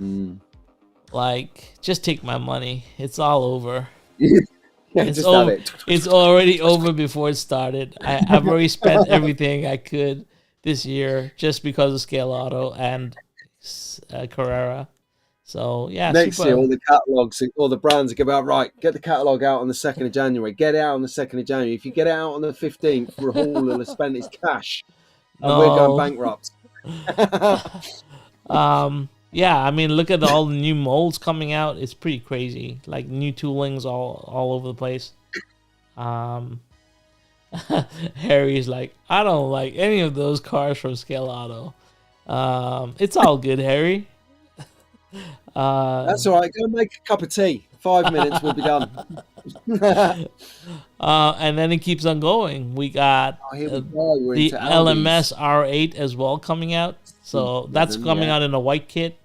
Mm. Just take my money. It's all over. Yeah, It's just have over. it. It's already over before it started. I've already spent everything I could this year just because of Scaleauto and Carrera. So yeah, Next year, all super. the catalogs, all the brands are going about, right, get the catalogue out on the 2nd of January. Get it out on the 2nd of January. If you get it out on the 15th, Rahul will have spent his cash and we're going No. bankrupt. Yeah, I mean, look at all the new molds coming out. It's pretty crazy. Like new toolings all over the place. Um, Harry's like, I don't like any of those cars from Scaleauto. It's all good, Harry. That's all right. Go make a cup of tea. 5 minutes, we'll be done. And then it keeps on going. We got Here we go. We're the into LMS Aldi's. R8 as well coming out. So that's coming out in a white kit.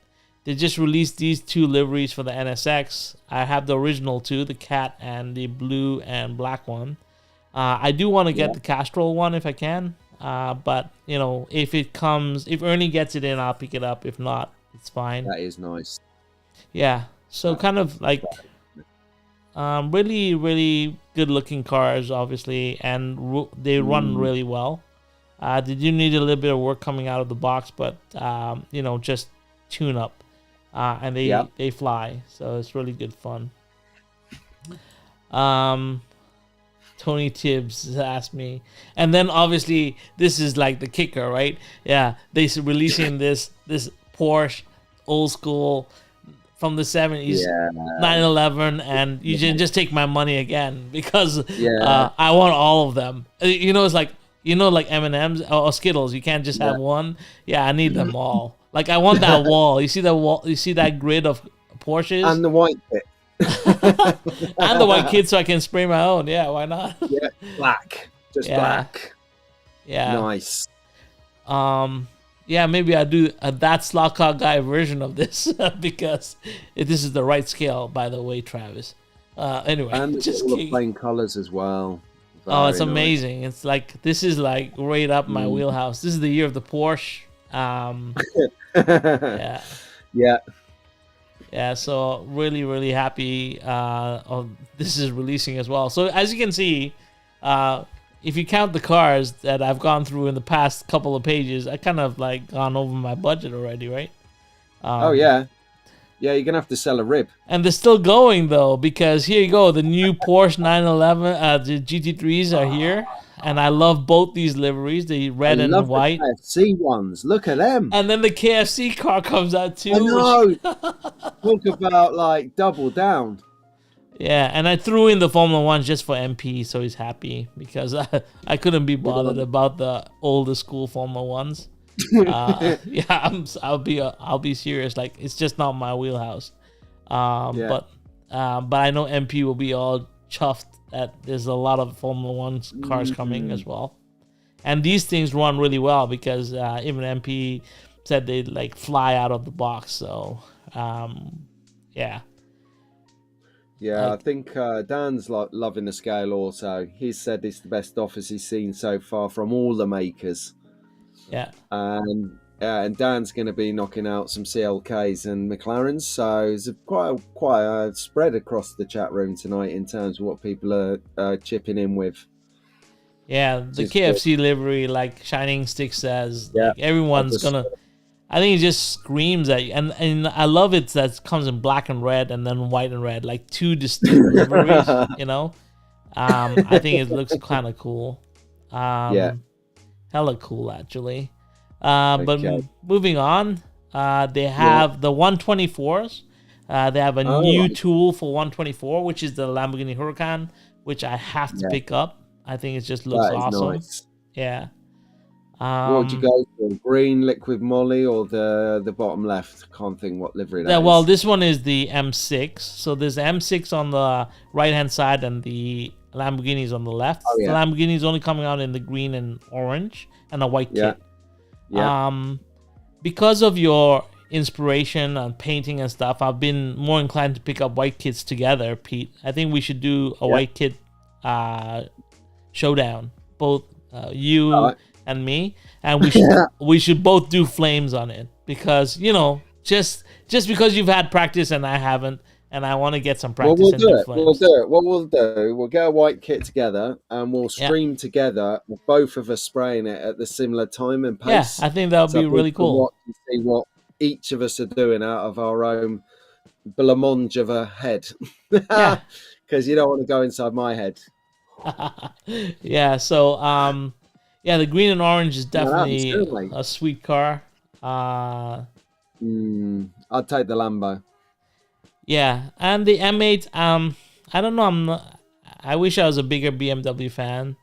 They just released these 2 liveries for the NSX. I have the original 2, the cat and the blue and black one. I do want to get the Castrol one if I can. But, you know, if Ernie gets it in, I'll pick it up. If not, it's fine. That is nice. Yeah. So kind of like really, really good looking cars, obviously, and they run really well. They do need a little bit of work coming out of the box, but you know, just tune up, and they fly. So it's really good fun. Tony Tibbs asked me, and then obviously this is like the kicker, right? Yeah, they releasing this Porsche old school from the 70s, 911, and you can just take my money again because I want all of them. You know, it's like, you know, like M&M's or Skittles. You can't just have one. Yeah, I need them all. Like, I want that wall. You see that wall? You see that grid of Porsches? And the white bit. And the white kid, so I can spray my own. Yeah, why not? Yeah, black. Just black. Yeah. Nice. Yeah, maybe I do that slot car guy version of this because this is the right scale, by the way, Travis. Anyway, and just all the plain colors as well. Oh, it's amazing! It's like this is like right up my wheelhouse. This is the year of the Porsche. Yeah. So really, really happy. This is releasing as well. So as you can see, if you count the cars that I've gone through in the past couple of pages, I kind of like gone over my budget already, right? Oh yeah, you're gonna have to sell a rib. And they're still going though, because here you go, the new Porsche 911, the GT3s are here, and I love both these liveries, the red and white. The KFC ones, look at them. And then the KFC car comes out too. I know. Talk about like double down. Yeah, and I threw in the Formula 1 just for MP, so he's happy because I couldn't be bothered about the older school Formula 1s. I'll be serious. Like, it's just not my wheelhouse. But I know MP will be all chuffed that there's a lot of Formula 1 cars coming as well. And these things run really well because even MP said they like fly out of the box. So yeah. Yeah, I think Dan's loving the Scaleauto. He said it's the best office he's seen so far from all the makers. Yeah. And Dan's going to be knocking out some CLKs and McLarens. So it's quite a spread across the chat room tonight in terms of what people are chipping in with. Yeah, the KFC livery, like Shining Stick says, like everyone's gonna. I think it just screams at you, and I love it that it comes in black and red, and then white and red, like two distinct liveries. You know, I think it looks kind of cool. Hella cool actually. But moving on, they have the 124s. They have a new tool for 124, which is the Lamborghini Huracan, which I have to pick up. I think it just looks awesome. Nice. Yeah. What would you go for? Green liquid moly or the bottom left? Can't think what livery that is. Well, this one is the M6. So there's the M6 on the right hand side and the Lamborghini's on the left. Oh, yeah. The Lamborghini's only coming out in the green and orange and a white kit. Yeah. Because of your inspiration on painting and stuff, I've been more inclined to pick up white kits together, Pete. I think we should do a white kit showdown, both you and me, and we should both do flames on it because, you know, just because you've had practice and I haven't, and I want to get some Well, practice we'll in do the it. We'll flames. do it. What we'll do, we'll get a white kit together and we'll Yeah, stream together, both of us spraying it at the similar time and yeah, pace, I think that would so be people really can cool. watch and see what each of us are doing out of our own blancmange of a head. Yeah. Because you don't want to go inside my head. Yeah, so yeah, the green and orange is No, that'd be definitely silly. a sweet car. I'd take the Lambo. Yeah, and the M8, I don't know, I wish I was a bigger BMW fan.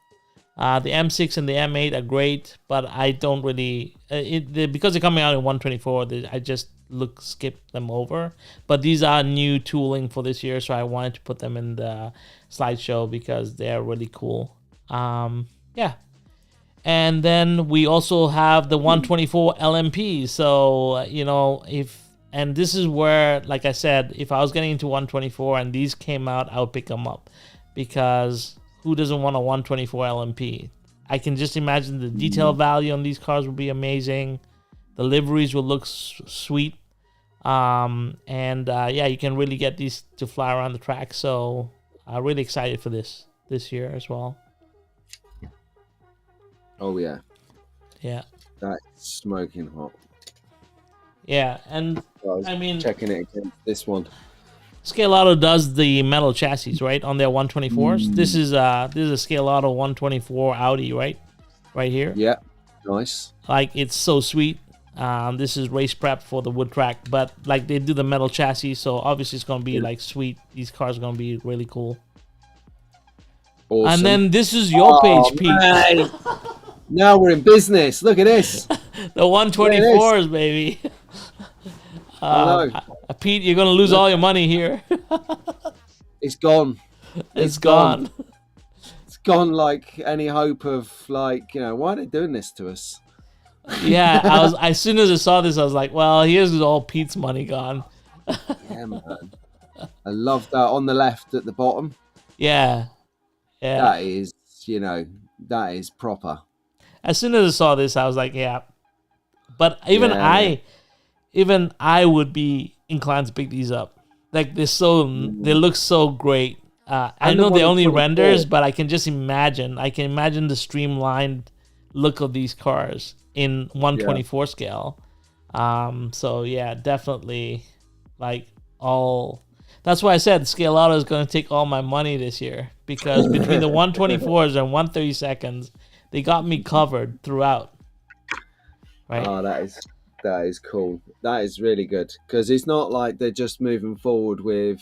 The M6 and the M8 are great, but I don't really because they're coming out in 124. I just skip them over. But these are new tooling for this year, so I wanted to put them in the slideshow because they're really cool. Yeah, and then we also have the 124 LMP. So and this is where, like I said, if I was getting into 124 and these came out, I would pick them up because who doesn't want a 124 LMP? I can just imagine the detail value on these cars would be amazing. The liveries will look sweet. Yeah, you can really get these to fly around the track. So I'm really excited for this year as well. Oh, yeah. Yeah. That's smoking hot. Yeah, and I mean, checking it against this one. SCALEauto does the metal chassis, right, on their 124s. This is a SCALEauto 124 Audi, right here. Yeah, nice. Like, it's so sweet. This is race prep for the wood track, but like they do the metal chassis, so obviously it's gonna be like sweet. These cars are gonna be really cool. Awesome. And then this is your page, Pete. Now we're in business. Look at this. The 124s, baby. Pete, you're gonna lose all your money here. It's gone. It's gone. It's gone. Like any hope of why are they doing this to us? Yeah, as soon as I saw this, I was like, well, here's all Pete's money gone. Yeah, man. I love that on the left at the bottom. Yeah. That is, that is proper. As soon as I saw this, I was like, yeah. But even I would be inclined to pick these up. Like they look so great. I know they're only renders, but I can just imagine. I can imagine the streamlined look of these cars in 124 scale. So yeah, definitely that's why I said SCALEauto is going to take all my money this year, because between the 124s and 132s, they got me covered throughout. Right? Oh, that is cool. That is really good, because it's not like they're just moving forward with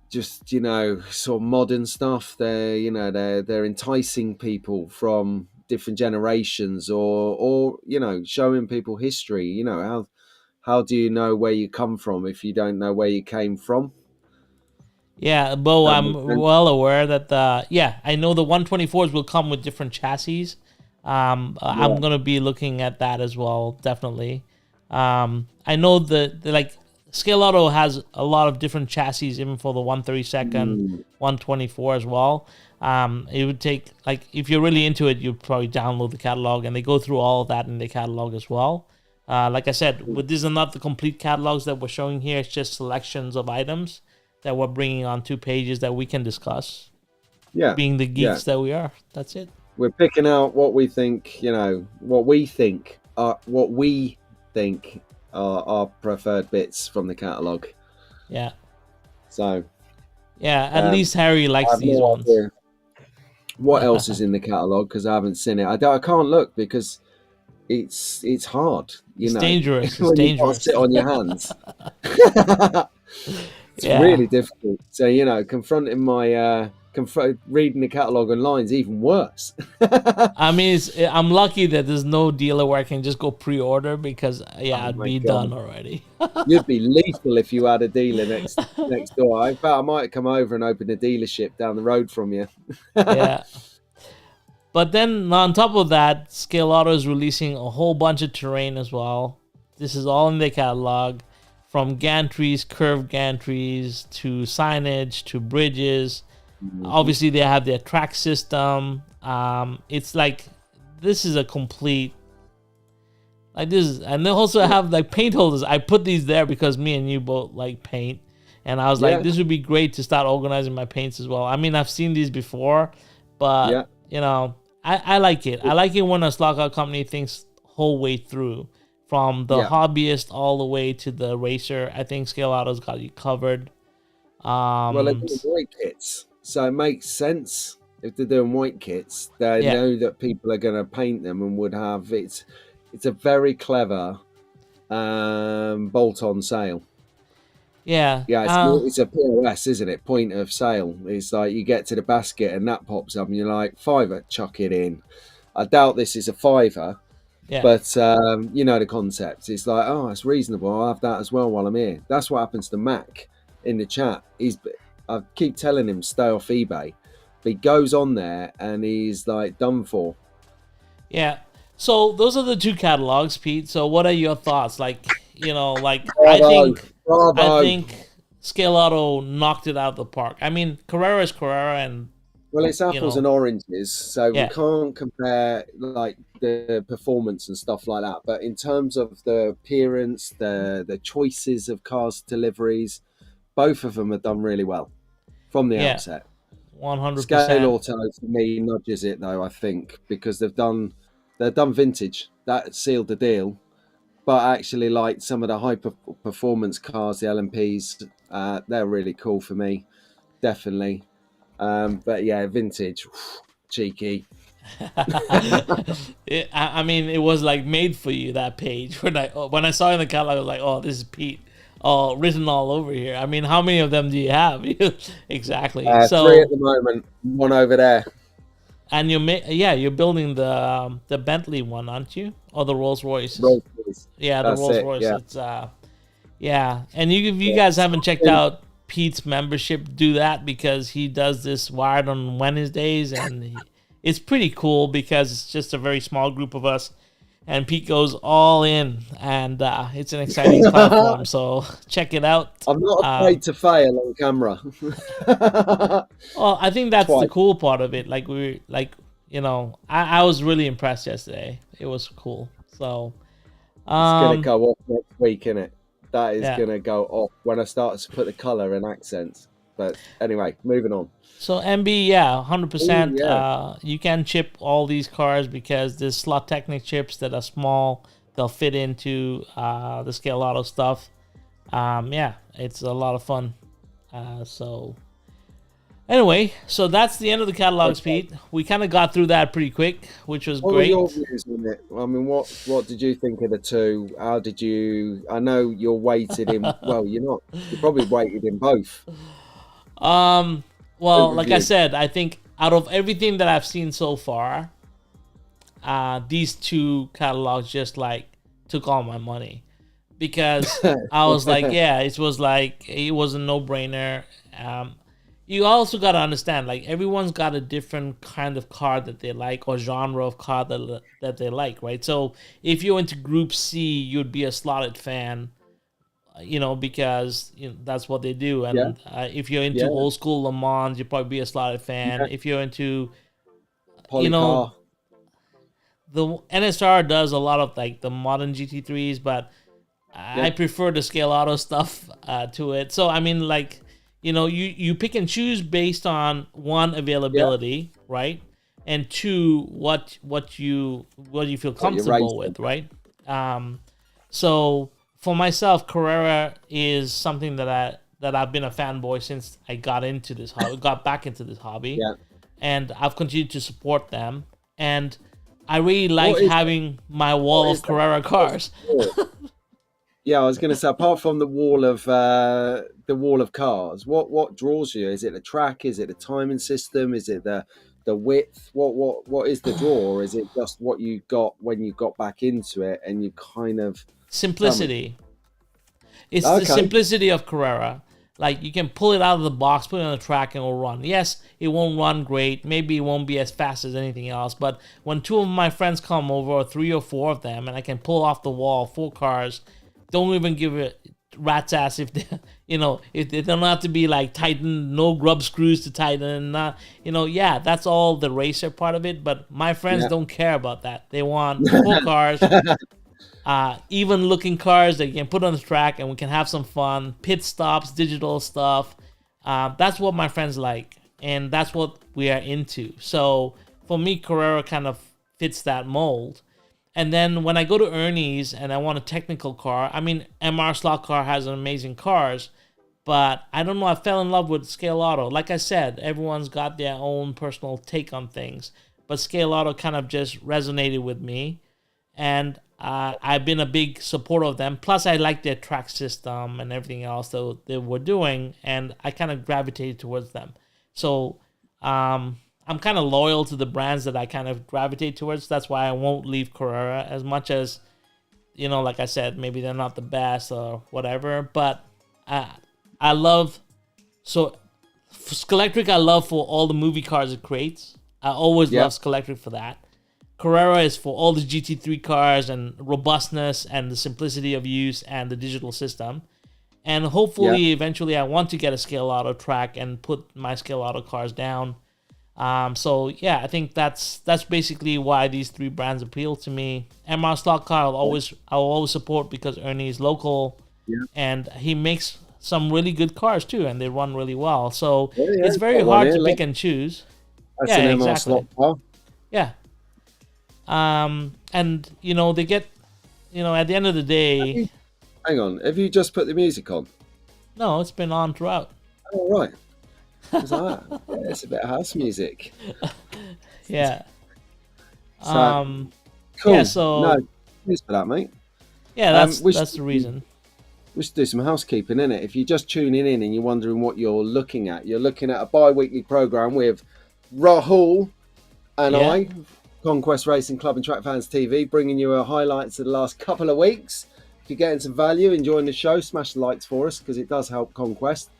just sort of modern stuff. They're enticing people from different generations, or showing people history. How do you know where you come from if you don't know where you came from? Yeah, Bo, I'm well aware that I know the 124s will come with different chassis. I'm gonna be looking at that as well, definitely. I know that SCALEauto has a lot of different chassis, even for the 132nd, 124 as well. It would take, if you're really into it, you'd probably download the catalog, and they go through all of that in the catalog as well. Like I said, these are not the complete catalogs that we're showing here. It's just selections of items that we're bringing on 2 pages that we can discuss. Yeah, being the geeks that we are. That's it. We're picking out what we think, what we think are our preferred bits from the catalog. Yeah. So. Yeah, at least Harry likes these ones. Idea what else is in the catalog, because I haven't seen it. I can't look because it's hard. It's dangerous. It's dangerous. You sit on your hands. It's really difficult. So confronting my reading the catalog online is even worse. I mean, I'm lucky that there's no dealer where I can just go pre-order, because I'd be done already. You'd be lethal if you had a dealer next door. In fact, I might come over and open a dealership down the road from you. Yeah. But then on top of that, SCALEauto is releasing a whole bunch of terrain as well. This is all in the catalog, from gantries, curved gantries, to signage, to bridges. Obviously, they have their track system. It's like, this is a complete like this, and they also have like paint holders. I put these there because me and you both like paint, and I was like, this would be great to start organizing my paints as well. I mean, I've seen these before, but you know, I like it. I like it when a stock car company thinks whole way through, from the hobbyist all the way to the racer. I think SCALEAUTO's got you covered. Well, they're doing white kits, so it makes sense. If they're doing white kits, they know that people are going to paint them and would have it's a very clever bolt-on sale. Yeah, it's a POS, isn't it? Point of sale. It's like you get to the basket and that pops up, and you're like, £5, chuck it in. I doubt this is a £5, but you know the concept. It's like, oh, it's reasonable. I'll have that as well while I'm here. That's what happens to Mac in the chat. I keep telling him stay off eBay. But he goes on there and he's like done for. Yeah. So those are the two catalogs, Pete. So what are your thoughts? Like, you know, like Bravo. I think SCALEAUTO knocked it out of the park. I mean, Carrera is Carrera, and well, it's apples and oranges, so we can't compare like the performance and stuff like that. But in terms of the appearance, the choices of cars deliveries, both of them have done really well from the outset. 100%. SCALEAUTO for me nudges it though, I think, because they've done vintage. That sealed the deal. But actually, like some of the high performance cars, the LMPs, they're really cool for me, definitely. But yeah, vintage, cheeky. I mean, it was like made for you, that page. When I saw it in the catalog, I was like, oh, this is Pete. Oh, written all over here. I mean, how many of them do you have? Exactly. So 3 at the moment, 1 over there. And you're building the Bentley one, aren't you? Or the Rolls Royce? Yeah, the Rolls Royce. Yeah. It's And if you guys haven't checked out Pete's membership, do that, because he does this Wired on Wednesdays, and it's pretty cool because it's just a very small group of us. And Pete goes all in, and it's an exciting platform. So check it out. I'm not afraid to fail on camera. Well, I think that's the cool part of it. Like I was really impressed yesterday. It was cool. So it's gonna go off next week, isn't it? That is gonna go off when I start to put the color and accents. But anyway, moving on. So MB, 100%. You can chip all these cars because there's slot Technic chips that are small. They'll fit into the SCALEAUTO stuff. It's a lot of fun. So anyway, so that's the end of the catalogs, Pete. We kind of got through that pretty quick, which was great. What were your views on it? I mean, what did you think of the two? How did you? I know you're weighted in. Well, you're not. You're probably weighted in both. Well, like I said, I think out of everything that I've seen so far, these two catalogs just like took all my money, because I was like, it was a no-brainer. You also got to understand, like, everyone's got a different kind of car that they like, or genre of car that they like, right? So if you're into Group C, you'd be a slotted fan, because that's what they do. And if you're into old school Le Mans, you'll probably be a slotted fan. If you're into, Polycar. The NSR does a lot of like the modern GT3s, but I prefer the SCALEAUTO stuff to it. So I mean, like, you pick and choose based on one, availability, right, and two, what you feel comfortable with, right? So for myself, Carrera is something that I've been a fanboy since I got back into this hobby, and I've continued to support them, and I really like having my wall of Carrera cars. I was going to say, apart from the wall of cars, what draws you? Is it the track? Is it the timing system? Is it the width? What is the draw? Or is it just what you got when you got back into it and you kind of simplicity? It's the simplicity of Carrera. Like, you can pull it out of the box, put it on the track, and it'll run. Yes, it won't run great. Maybe it won't be as fast as anything else. But when two of my friends come over, or 3 or 4 of them, and I can pull off the wall 4 cars, don't even give it rat's ass if they, if they don't have to be like tightened, no grub screws to tighten. That's all the racer part of it. But my friends don't care about that. They want 4 cars. even looking cars that you can put on the track and we can have some fun, pit stops, digital stuff. That's what my friends like, and that's what we are into. So for me, Carrera kind of fits that mold. And then when I go to Ernie's and I want a technical car, I mean, MR Slot Car has amazing cars, but I don't know, I fell in love with Scaleauto. Like I said, everyone's got their own personal take on things, but Scaleauto kind of just resonated with me. And I've been a big supporter of them. Plus, I like their track system and everything else that they were doing, and I kind of gravitated towards them. So I'm kind of loyal to the brands that I kind of gravitate towards. That's why I won't leave Carrera, as much as, you know, like I said, maybe they're not the best or whatever. But I love, so Scaletric I love for all the movie cars it creates. I always love Scaletric for that. Carrera is for all the GT3 cars and robustness and the simplicity of use and the digital system. And hopefully, eventually, I want to get a Scaleauto track and put my Scaleauto cars down. So yeah, I think that's basically why these three brands appeal to me. MR Slot Car I'll always support because Ernie is local, and he makes some really good cars too, and they run really well. So it's very hard to pick and choose. That's an MR Slot Car. Yeah. And you know, they get, you know, at the end of the day. Hang on, have you just put the music on? No, it's been on throughout. Oh, right. What's that? Yeah, it's a bit of house music. Yeah. So, cool. Yeah, so no, thanks for that, mate. Yeah, that's the reason. We should do some housekeeping, innit? If you're just tuning in and you're wondering what you're looking at a bi-weekly program with Rahul and I, Conquest Racing Club and Track Fans TV, bringing you highlights of the last couple of weeks. If you're getting some value, enjoying the show, smash the likes for us because it does help Conquest.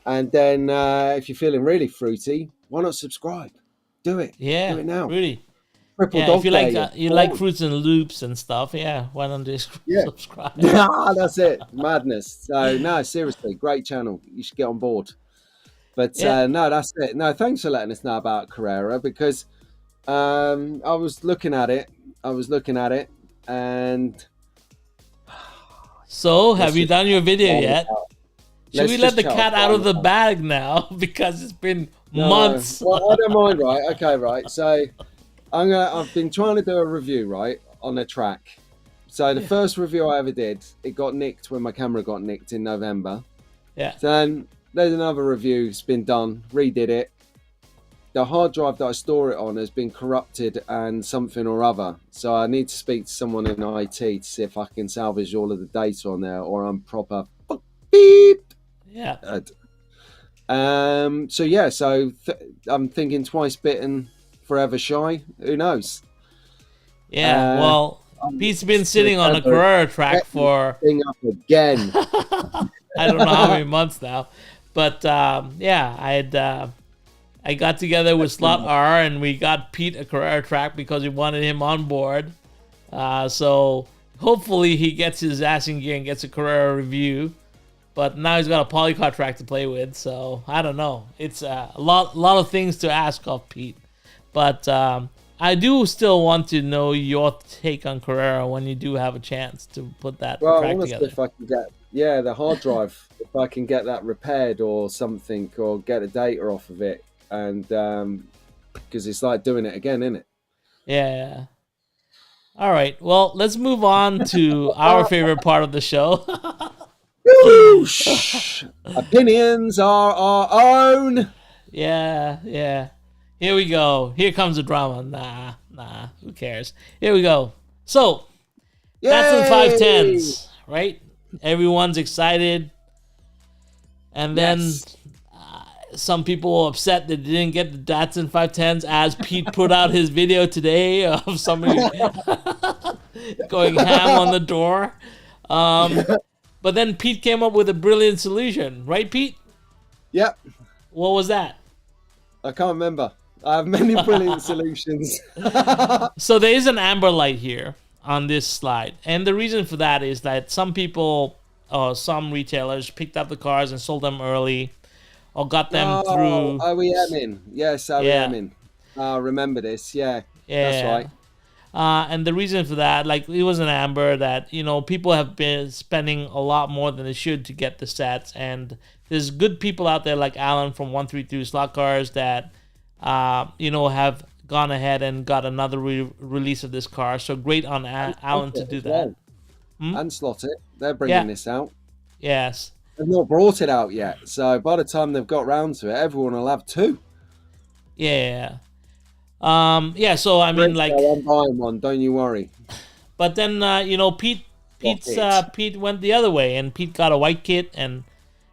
And then if you're feeling really fruity, why not subscribe? Do it. Yeah, do it now. Really. Triple yeah, dog if you day, like you like fruits and loops and stuff, why don't you subscribe? Yeah, that's it. Madness. So no, seriously, great channel. You should get on board. But no, that's it. No, thanks for letting us know about Carrera because I was looking at it. And so have you done your video yet? Should we let the cat out of the bag now? Because it's been months. Well, I don't mind, right? Okay, right. So I've been trying to do a review, right, on a track. So the first review I ever did, it got nicked when my camera got nicked in November. Yeah. Then there's another review, it's been done, redid it. The hard drive that I store it on has been corrupted and something or other. So I need to speak to someone in IT to see if I can salvage all of the data on there or I'm proper beep. Yeah. So yeah, I'm thinking twice bitten, forever shy. Who knows? Yeah. Well, Pete's been sitting on a Carrera track for up again. I don't know how many months now, but I got together with Slot R and we got Pete a Carrera track because we wanted him on board. So hopefully he gets his ass in gear and gets a Carrera review. But now he's got a polycar track to play with, so I don't know. It's a lot of things to ask of Pete. But I do still want to know your take on Carrera when you do have a chance to put that track together. If I can get the hard drive, if I can get that repaired or something, or get the data off of it, and because it's like doing it again, isn't it? Yeah. All right. Well, let's move on to our favorite part of the show. Opinions are our own. Yeah. Here we go. Here comes the drama. Nah. Who cares? Here we go. So, that's in 510s, right? Everyone's excited. And then some people upset that they didn't get the Datsun 510s as Pete put out his video today of somebody going ham on the door. But then Pete came up with a brilliant solution, right, Pete? Yep. What was that? I can't remember. I have many brilliant solutions. So there is an amber light here on this slide. And the reason for that is that some people, some retailers picked up the cars and sold them early or got them through... OEMing. Yes, OEMing. I remember this. Yeah, that's right. And the reason for that, like, it was an amber that, you know, people have been spending a lot more than they should to get the sets. And there's good people out there like Alan from 132 Slot Cars that, you know, have gone ahead and got another release of this car. So great on Alan to do that. Well. And Slot It. They're bringing this out. Yes. They've not brought it out yet. So by the time they've got round to it, everyone will have 2. Yeah. Yeah, so I mean, like, I'm buying one, don't you worry. But then you know, Pete went the other way, and Pete got a white kit, and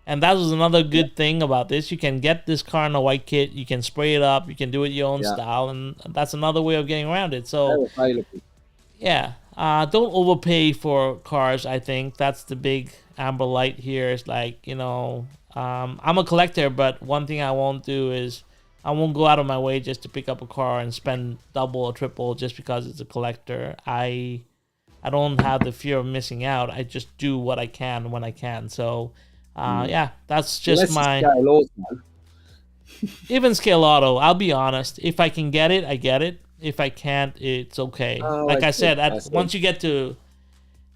that was another good thing about this. You can get this car in a white kit, you can spray it up, you can do it your own style, and that's another way of getting around it. So yeah, don't overpay for cars. I think that's the big amber light here. Is like, you know, I'm a collector, but one thing I won't do is I won't go out of my way just to pick up a car and spend double or triple just because it's a collector. I don't have the fear of missing out. I just do what I can when I can. So, yeah, that's just my... Even Scaleauto, I'll be honest. If I can get it, I get it. If I can't, it's okay. Like I said, once you get to...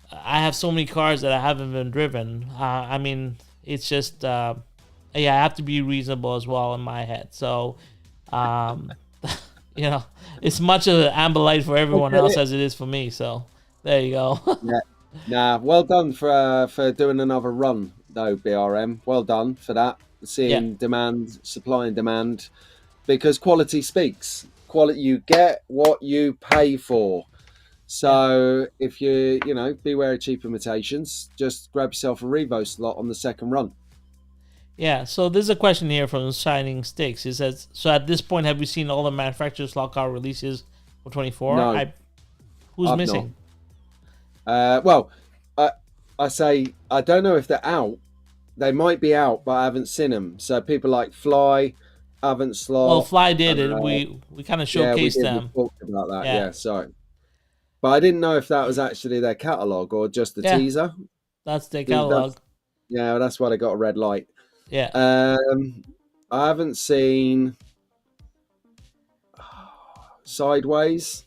I have so many cars that I haven't been driven. I mean, it's just... yeah, I have to be reasonable as well in my head. So, you know, it's much of an amber light for everyone else as it is for me. So, there you go. Yeah. Nah, well done for doing another run, though, BRM. Well done for that. Seeing demand, supply and demand, because quality speaks. Quality, you get what you pay for. So, if you know, beware of cheap imitations. Just grab yourself a Revo slot on the second run. Yeah, so there's a question here from Shining Sticks. It says, so at this point, have you seen all the manufacturer's slot car releases for 24? No. Who's missing? Well, I say, I don't know if they're out. They might be out, but I haven't seen them. So people like Fly, haven't Slot. Well, Fly did it. We kind of showcased them. We talked about that, yeah, sorry. But I didn't know if that was actually their catalogue or just the teaser. That's their catalogue. Yeah, that's why they got a red light. Yeah. I haven't seen Sideways.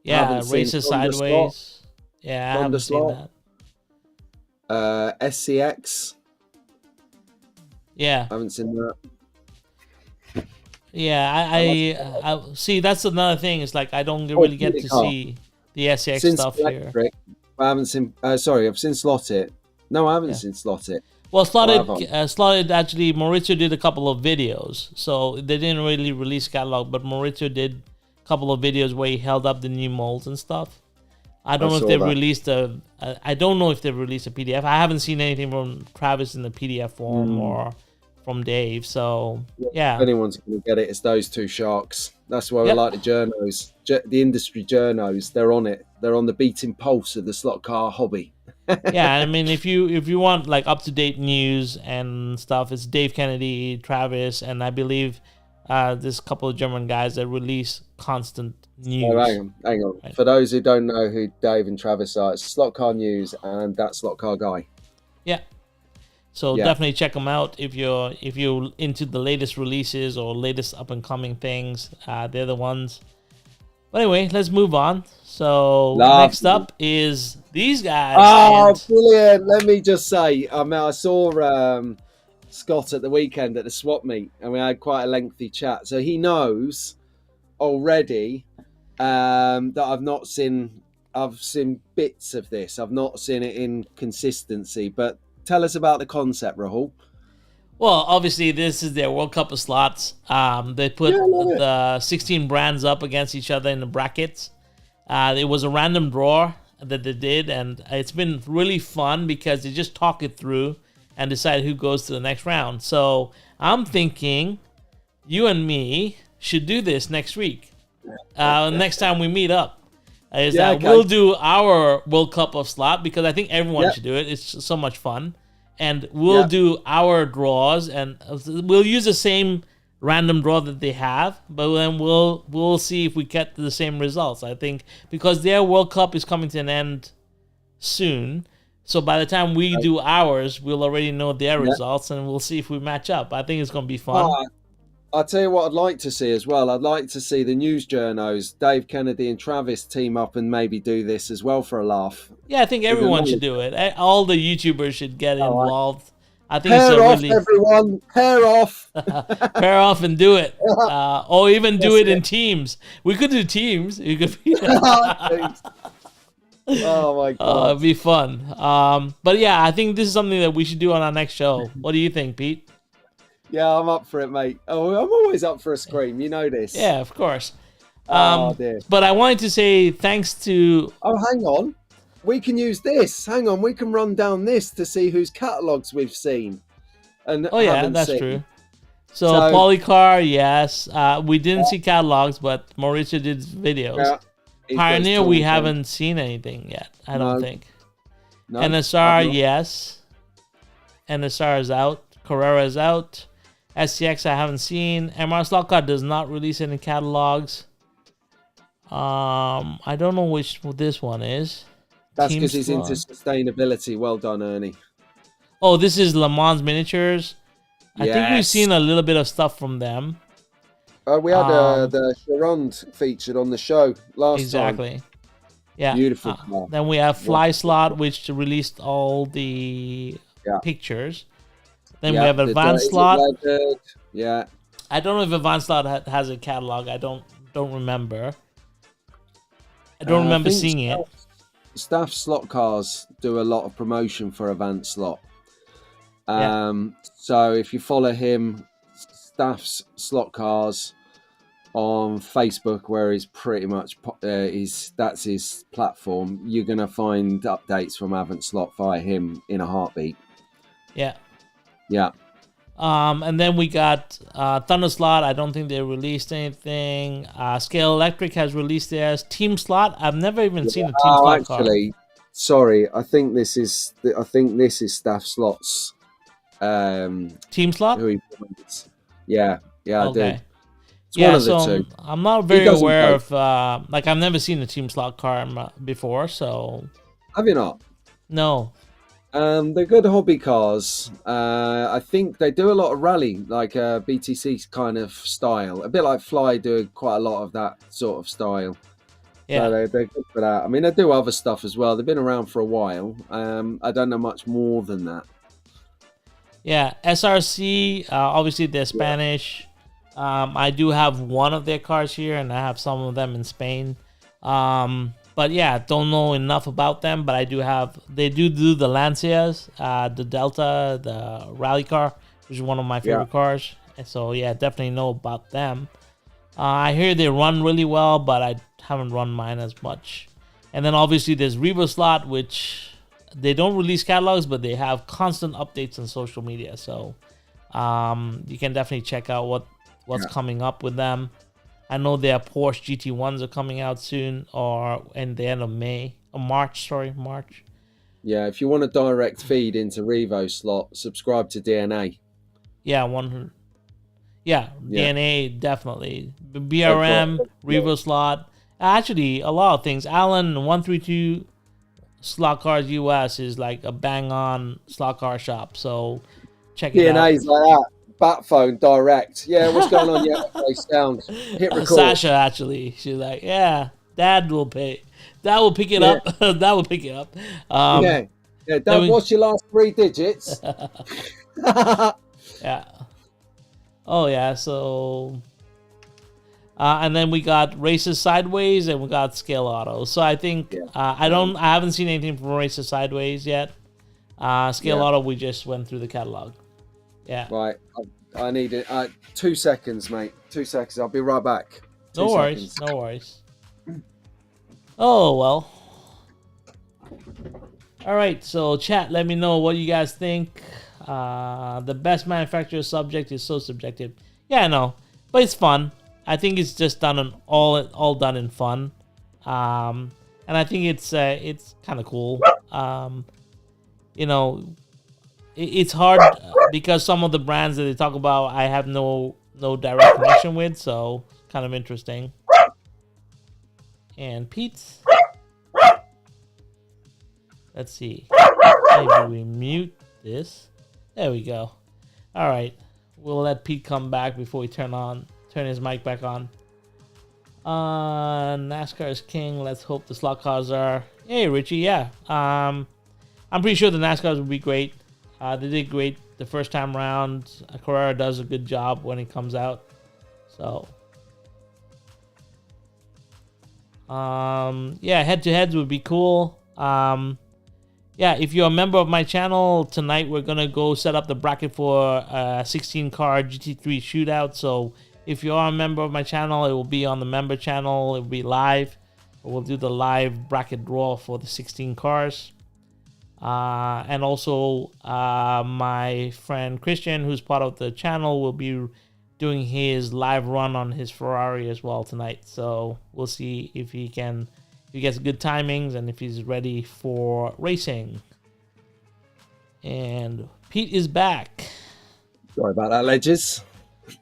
Yeah, Racer Sideways. Yeah, I haven't seen that. SCX. Yeah. I haven't seen that. Yeah, I see. That's another thing. It's like I don't really get to see the SCX stuff here. I haven't seen. Sorry, I've seen Slot It. No, I haven't seen Slot It. Well, Slotted actually, Maurizio did a couple of videos. So they didn't really release catalog, but Maurizio did a couple of videos where he held up the new molds and stuff. I don't know if they've released I don't know if they've released a PDF. I haven't seen anything from Travis in the PDF form or from Dave. So yeah, if anyone's going to get it, it's those two sharks. That's why we like the journos, the industry journos. They're on it. They're on the beating pulse of the slot car hobby. Yeah, I mean, if you want like up to date news and stuff, it's Dave Kennedy, Travis, and I believe there's a couple of German guys that release constant news. Oh, hang on. Right. For those who don't know who Dave and Travis are, it's Slot Car News and that Slot Car Guy. Yeah. So definitely check them out if you're into the latest releases or latest up and coming things. They're the ones. But anyway, let's move on. So next up is these guys. Oh, brilliant! Let me just say, I saw Scott at the weekend at the swap meet, and we had quite a lengthy chat. So he knows already that I've not seen. I've seen bits of this. I've not seen it in consistency. But tell us about the concept, Rahul. Well, obviously, this is their World Cup of slots. They put the 16 brands up against each other in the brackets. It was a random draw that they did, and it's been really fun because they just talk it through and decide who goes to the next round. So I'm thinking you and me should do this next week. Next time we meet up. We'll do our World Cup of slot because I think everyone should do it. It's so much fun. And we'll do our draws, and we'll use the same random draw that they have, but then we'll see if we get the same results. I think because their World Cup is coming to an end soon, so by the time we do ours, we'll already know their results, and we'll see if we match up. I think it's going to be fun. I'll tell you what I'd like to see as well. I'd like to see the news journos, Dave Kennedy and Travis, team up and maybe do this as well for a laugh. Yeah, I think everyone should do it. All the YouTubers should get All right. involved. I think it's Pair a off, really everyone. Pair off. pair off and do it, or even do That's it in teams. We could do teams. You could be. Oh my god, It'd be fun. But yeah, I think this is something that we should do on our next show. What do you think, Pete? yeah, I'm up for it, mate. Oh, I'm always up for a scream. You know this. Yeah, of course. Oh dear. But I wanted to say thanks to. Oh, hang on. We can use this. Hang on. We can run down this to see whose catalogs we've seen. And Oh yeah, haven't that's seen. true. So Polycar, yes. We didn't see catalogs, but Mauricio did videos. Yeah, he's got his Pioneer, we tools on. haven't seen anything yet. I don't No. think. No, NSR, I've not. yes. NSR is out. Carrera is out. SCX, I haven't seen. MR Slot Car does not release any catalogs. I don't know which this one is. That's Team because he's into Slot. sustainability. Well done, Ernie. Oh, this is Le Mans Miniatures. I think we've Yes. seen a little bit of stuff from them. We had the Chiron featured on the show last time. Exactly. Yeah. Beautiful car. Then we have Fly Slot, which released all the Yeah. pictures. Then Yeah, we have the Advanced is it Slot. leather? Yeah. I don't know if Advanced Slot has a catalog. I don't remember. I don't remember think seeing it. Staff slot cars do a lot of promotion for Advanced Slot. So if you follow him, Staff's Slot Cars on Facebook, where he's pretty much that's his platform, you're gonna find updates from Advanced Slot via him in a heartbeat. Yeah. Yeah. And then we got Thunder Slot. I don't think they released anything. Scale Electric has released theirs. Team Slot. I've never even seen a Team Slot car. Actually, sorry. I think this is Staff Slots. Team Slot. Who he points. Yeah, I do. Okay. It's one of the so two. I'm not very doesn't aware vote. of I've never seen a Team Slot car before, so Have you not? no. They're good hobby cars. I think they do a lot of rally, like BTC kind of style. A bit like Fly do quite a lot of that sort of style. Yeah. So they're good for that. I mean, they do other stuff as well. They've been around for a while. I don't know much more than that. Yeah, SRC, obviously they're Spanish. I do have one of their cars here, and I have some of them in Spain. But yeah, don't know enough about them, but I do have, they do the Lancias, the Delta, the rally car, which is one of my favorite cars. And so yeah, definitely know about them. I hear they run really well, but I haven't run mine as much. And then obviously there's Revo Slot, which they don't release catalogs, but they have constant updates on social media. So you can definitely check out what's coming up with them. I know their Porsche GT1s are coming out soon, or in the end of March. Yeah, if you want a direct feed into Revo Slot, subscribe to DNA. Yeah, DNA definitely. BRM, Revo Slot. Actually, a lot of things. Alan 132 Slot Cars US is like a bang on slot car shop. So check it out. DNA's like that. Bat phone direct. Yeah, what's going on? Yeah, okay, sound. Hit record. Sasha actually, she's like, yeah, Dad will pay. Dad will pick it up. Dad will pick it up. Yeah. Dad, what's your last 3 digits? Yeah. Oh yeah. So, and then we got Races Sideways, and we got Scaleauto. So I think I haven't seen anything from Races Sideways yet. Scaleauto, we just went through the catalog. Yeah. Right. I need it. 2 seconds, mate. 2 seconds. I'll be right back. No worries. No worries. Oh, well. All right. So, chat, let me know what you guys think. The best manufacturer subject is so subjective. Yeah, I know. But it's fun. I think it's just done all done in fun. And I think it's kind of cool. You know, it's hard because some of the brands that they talk about I have no direct connection with, so kind of interesting. And Pete's, let's see, maybe we mute this. There we go. All right, we'll let Pete come back before we turn his mic back on. NASCAR is king. Let's hope the slot cars are. Hey, Richie. Yeah. I'm pretty sure the NASCARs will be great. They did great the first time around. Carrera does a good job when it comes out. So, yeah, head-to-heads would be cool. Yeah, if you're a member of my channel, tonight we're going to go set up the bracket for a 16-car GT3 shootout. So if you are a member of my channel, it will be on the member channel. It will be live. We'll do the live bracket draw for the 16 cars. And also my friend Christian, who's part of the channel, will be doing his live run on his Ferrari as well tonight. So we'll see if he gets good timings and if he's ready for racing. And Pete is back. Sorry about that, Ledges.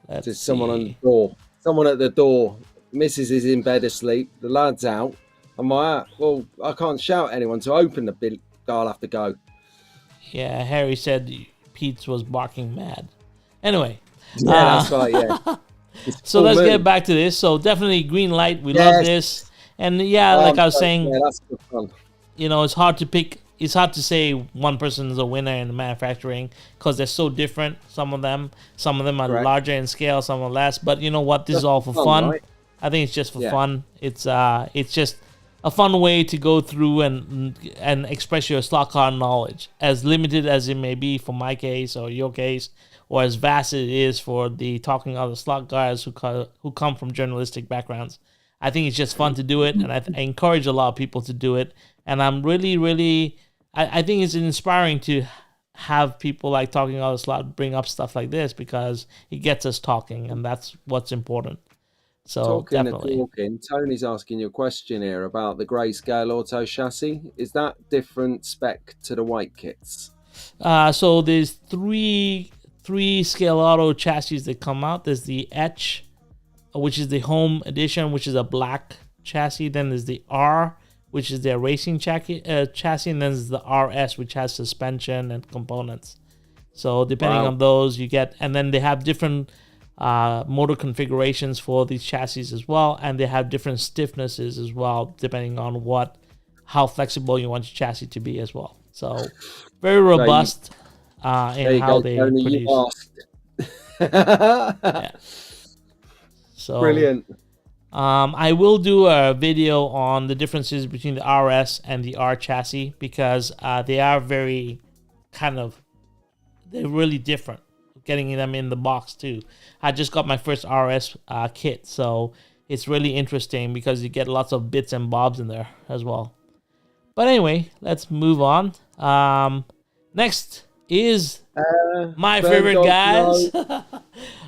There's someone on the door. Someone at the door. Mrs. is in bed asleep. The lad's out. I'm like, well, I can't shout at anyone to open the bit. I'll have to go. Yeah, Harry said Pete was barking mad. Anyway. Yeah, that's right, yeah. So let's get back to this. So definitely green light. We love this. And yeah, like I was saying, yeah, that's good fun. You know, it's hard to pick. It's hard to say one person is a winner in manufacturing because they're so different. Some of them are larger in scale, some are less. But you know what? This is all for fun. Right? I think it's just for fun. It's just a fun way to go through and express your slot car knowledge, as limited as it may be for my case or your case, or as vast as it is for the talking other slot guys who come from journalistic backgrounds. I think it's just fun to do it, and I encourage a lot of people to do it. And I'm really, I think it's inspiring to have people like Talking Other Slot bring up stuff like this because it gets us talking, and that's what's important. So talking definitely. And talking, Tony's asking you a question here about the grey SCALEauto chassis. Is that different spec to the white kits? So there's three SCALEauto chassis that come out. There's the Etch, which is the home edition, which is a black chassis. Then there's the R, which is their racing chassis, and then there's the RS, which has suspension and components. So depending on those, you get, and then they have different motor configurations for these chassis as well, and they have different stiffnesses as well, depending on how flexible you want your chassis to be as well. So very robust in how they produce. Yeah. So, brilliant. I will do a video on the differences between the RS and the R chassis because they are they're really different. Getting them in the box too. I just got my first RS kit, so it's really interesting because you get lots of bits and bobs in there as well. But anyway, let's move on. Next is my favorite guys. Here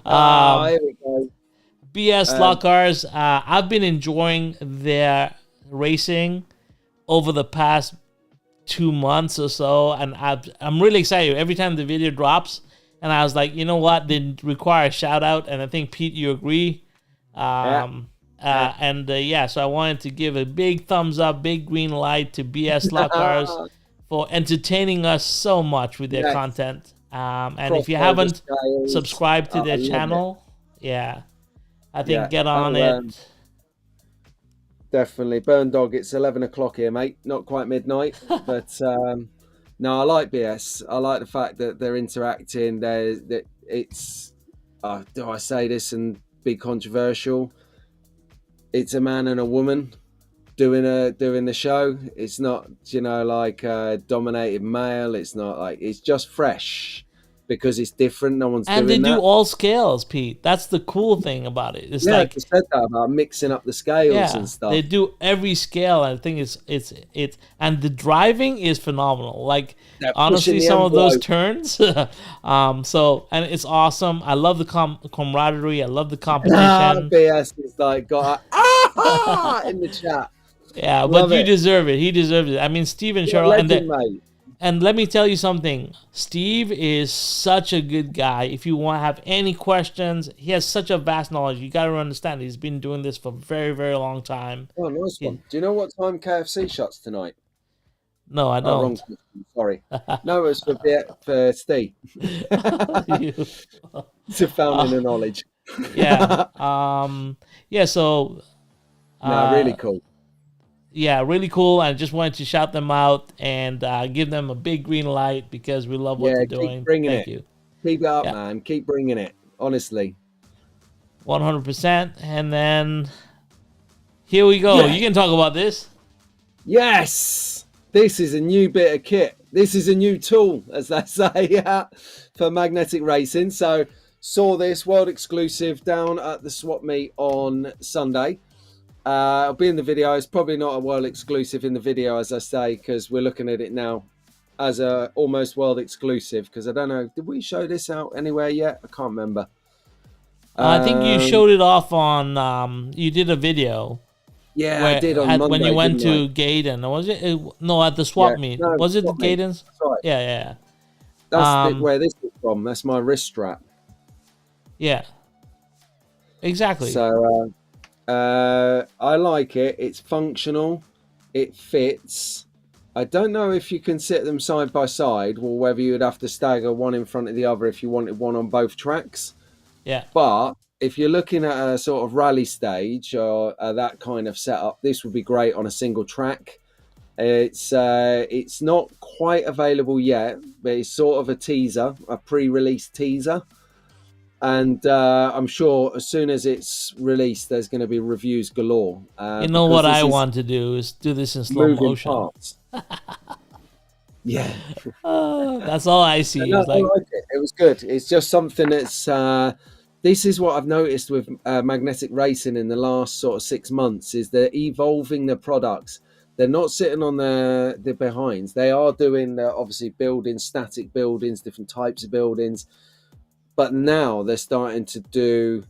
we go. BS slot cars. I've been enjoying their racing over the past 2 months or so, and I'm really excited every time the video drops. And I was like, you know what? They require a shout out, and I think Pete, you agree. So I wanted to give a big thumbs up, big green light to BS slot cars for entertaining us so much with their content. And if you haven't subscribed to their channel, I think get on it. Definitely. Burn Dog, it's 11 o'clock here, mate. Not quite midnight. But no, I like BS. I like the fact that they're interacting. Do I say this and be controversial? It's a man and a woman doing the show. It's not, like a dominated male. It's not like, it's just fresh. Because it's different, no one's doing that. And they do all scales, Pete. That's the cool thing about it. It's like you said that about mixing up the scales and stuff. They do every scale. I think it's and the driving is phenomenal. Like honestly, some of those turns. So and it's awesome. I love the camaraderie. I love the competition. BS is like got in the chat. Yeah, but you deserve it. He deserves it. I mean, Steve and Cheryl, mate. And let me tell you something. Steve is such a good guy. If you want to have any questions, he has such a vast knowledge. You got to understand, he's been doing this for a very, very long time. Oh, nice one. Do you know what time KFC shuts tonight? No, I don't. Wrong. Sorry. No, it was for Steve. It's a fountain of knowledge. Yeah. Yeah. So. No, really cool. Yeah, really cool. I just wanted to shout them out and give them a big green light because we love what Yeah, they're keep doing. bringing Thank it. you. Keep it up, Yeah, man. Keep bringing it. Honestly. 100%. And then here we go. Yeah. You can talk about this. Yes. This is a new bit of kit. This is a new tool, as they say, for magnetic racing. So saw this world exclusive down at the swap meet on Sunday. It'll be in the video. It's probably not a world exclusive in the video, as I say, because we're looking at it now as a almost world exclusive. Because I don't know, did we show this out anywhere yet? I can't remember. I think you showed it off on. You did a video. Yeah, I did on Monday when you went to I? Gaydon. Was it? No, at the swap meet. No, Was it the swap meet. Gaydon's? That's right. Yeah. That's where this is from. That's my wrist strap. Yeah. Exactly. So I like it. It's functional. It fits. I don't know if you can sit them side by side or whether you would have to stagger one in front of the other if you wanted one on both tracks. Yeah. But if you're looking at a sort of rally stage or that kind of setup, this would be great on a single track. It's not quite available yet, but it's sort of a teaser, a pre-release teaser. And I'm sure as soon as it's released, there's going to be reviews galore. You know what I want to do is do this in slow motion. Parts. Yeah. That's all I see. No, I like it. It was good. It's just something that's... this is what I've noticed with magnetic racing in the last sort of 6 months is they're evolving their products. They're not sitting on their behinds. They are doing, obviously, buildings, static buildings, different types of buildings. But now they're starting to do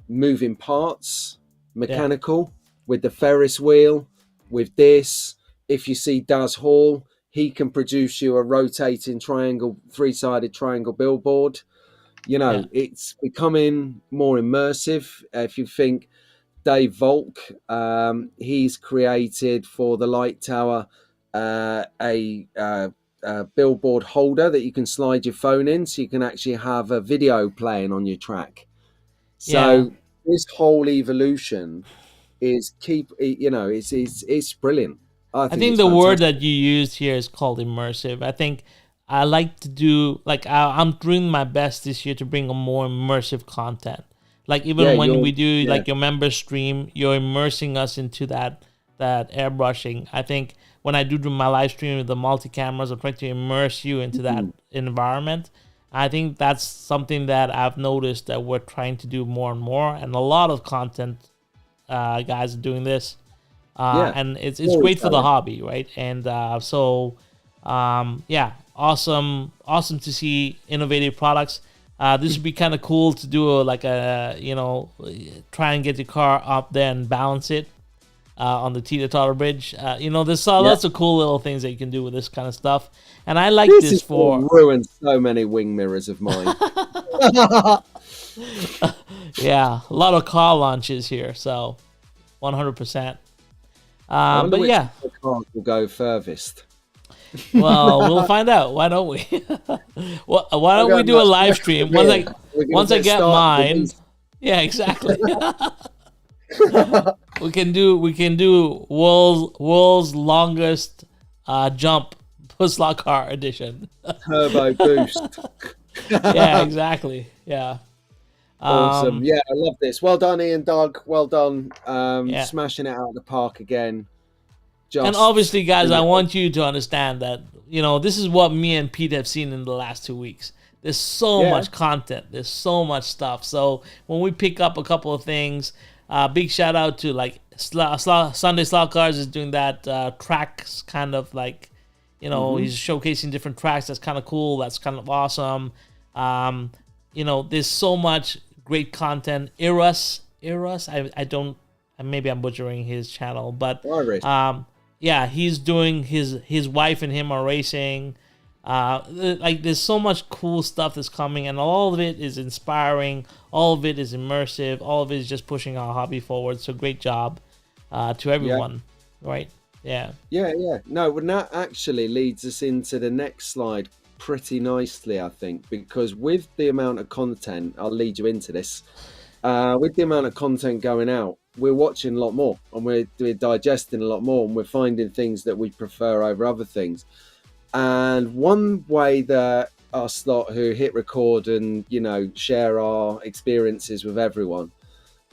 moving parts, mechanical, with the Ferris wheel, with this. If you see Daz Hall, he can produce you a rotating triangle, 3-sided triangle billboard. You know, it's becoming more immersive. If you think Dave Volk, he's created for the Light Tower a billboard holder that you can slide your phone in, so you can actually have a video playing on your track. So this whole evolution is it's brilliant. I think the word that you used here is called immersive. I think I like to do I'm doing my best this year to bring a more immersive content. Like even when we do like your member stream, you're immersing us into that airbrushing. I think when I do my live stream with the multi cameras, I'm trying to immerse you into that environment. I think that's something that I've noticed that we're trying to do more and more, and a lot of content guys are doing this. And it's great for the hobby, right? And awesome to see innovative products. This would be kind of cool to do try and get your car up there and balance it on the teeter-totter bridge. There's lots of cool little things that you can do with this kind of stuff. And I like this for... ruined so many wing mirrors of mine. Yeah, a lot of car launches here, so 100%. But yeah. The car will go furthest. Well, we'll find out. Why don't we? Why don't we do a live stream? Once I get mine. Yeah, exactly. we can do world's longest jump slot car edition. Turbo boost. Yeah, exactly. Yeah. Awesome. Yeah, I love this. Well done, Ian, Doug. Well done. Smashing it out of the park again. And obviously, guys, I want you to understand that, this is what me and Pete have seen in the last 2 weeks. There's so much content. There's so much stuff. So when we pick up a couple of things, big shout out to Sunday Slot Cars is doing that tracks kind of like, he's showcasing different tracks. That's kind of cool. That's kind of awesome. There's so much great content. Eros, I don't, maybe I'm butchering his channel, but he's doing his wife and him are racing. There's so much cool stuff that's coming, and all of it is inspiring. All of it is immersive. All of it is just pushing our hobby forward. So great job to everyone, right? Yeah. No, well, that actually leads us into the next slide, pretty nicely, I think, because with the amount of content, I'll lead you into this. With the amount of content going out, we're watching a lot more, and we're digesting a lot more, and we're finding things that we prefer over other things. And one way that us lot who hit record and, you know, share our experiences with everyone,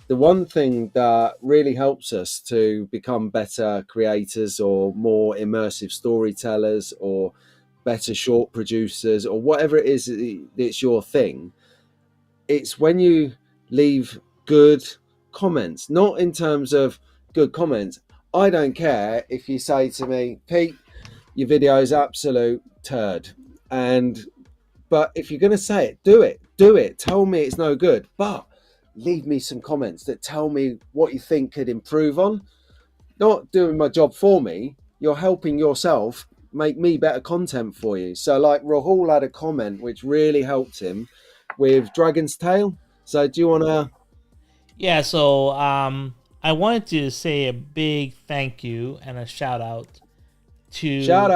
the one thing that really helps us to become better creators or more immersive storytellers or better short producers or whatever it is, it's your thing. It's when you leave good comments, not in terms of good comments. I don't care if you say to me, Pete, your video is absolute turd. But if you're going to say it, do it. Tell me it's no good, but leave me some comments that tell me what you think could improve on. Not doing my job for me. You're helping yourself make me better content for you. So like Rahul had a comment which really helped him with Dragon's Tail. So do you want to? Yeah, so I wanted to say a big thank you and a shout out to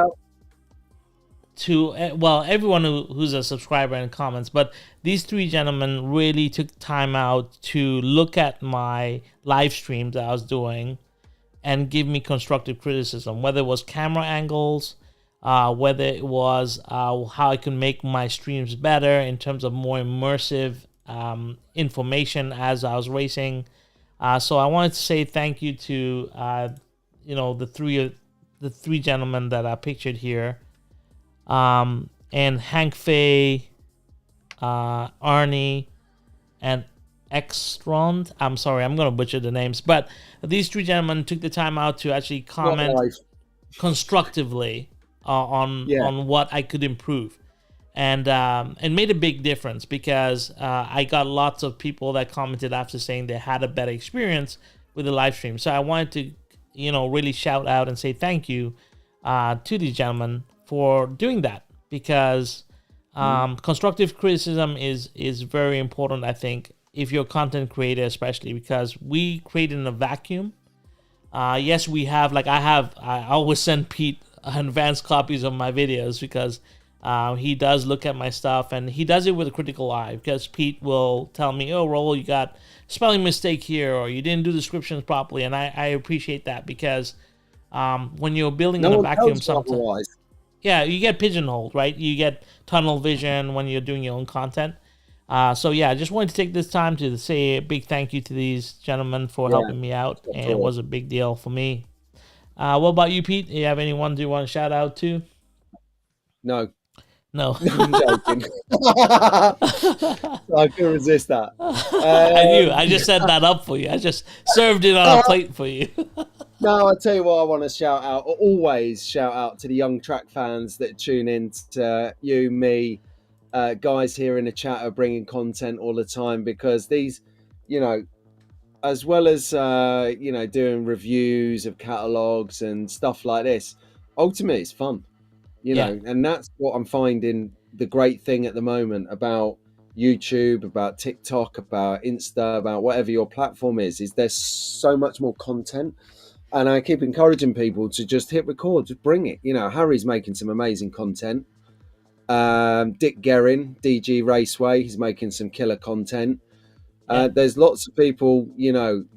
well, everyone who's a subscriber and comments, but these three gentlemen really took time out to look at my live streams that I was doing and give me constructive criticism, whether it was camera angles, whether it was how I could make my streams better in terms of more immersive information as I was racing. So I wanted to say thank you to the three gentlemen that I pictured here. And Hank Fay, Arnie, and Extrond. I'm sorry, I'm going to butcher the names. But these three gentlemen took the time out to actually comment constructively on what I could improve. And made a big difference because I got lots of people that commented after saying they had a better experience with the live stream. So I wanted to, really shout out and say thank you to these gentlemen for doing that, because constructive criticism is very important, I think, if you're a content creator, especially because we create in a vacuum. Yes, we have, I always send Pete advanced copies of my videos because he does look at my stuff, and he does it with a critical eye, because Pete will tell me, oh, Raul, you got spelling mistake here, or you didn't do descriptions properly, and I appreciate that, because when you're building in a vacuum sometimes... Yeah, you get pigeonholed, right? You get tunnel vision when you're doing your own content. So yeah, I just wanted to take this time to say a big thank you to these gentlemen for helping me out, and it was a big deal for me. What about you, Pete? Do you have anyone do you want to shout out to? No. I'm joking. I couldn't resist that. I knew. I just set that up for you. I just served it on a plate for you. No, I'll tell you what I want to shout out. Always shout out to the young track fans that tune in to you, me, guys here in the chat are bringing content all the time, because these, as well as, doing reviews of catalogs and stuff like this, ultimately it's fun, and that's what I'm finding the great thing at the moment about YouTube, about TikTok, about Insta, about whatever your platform is there's so much more content. And I keep encouraging people to just hit record, just bring it. Harry's making some amazing content. Dick Guerin, DG Raceway, he's making some killer content. There's lots of people,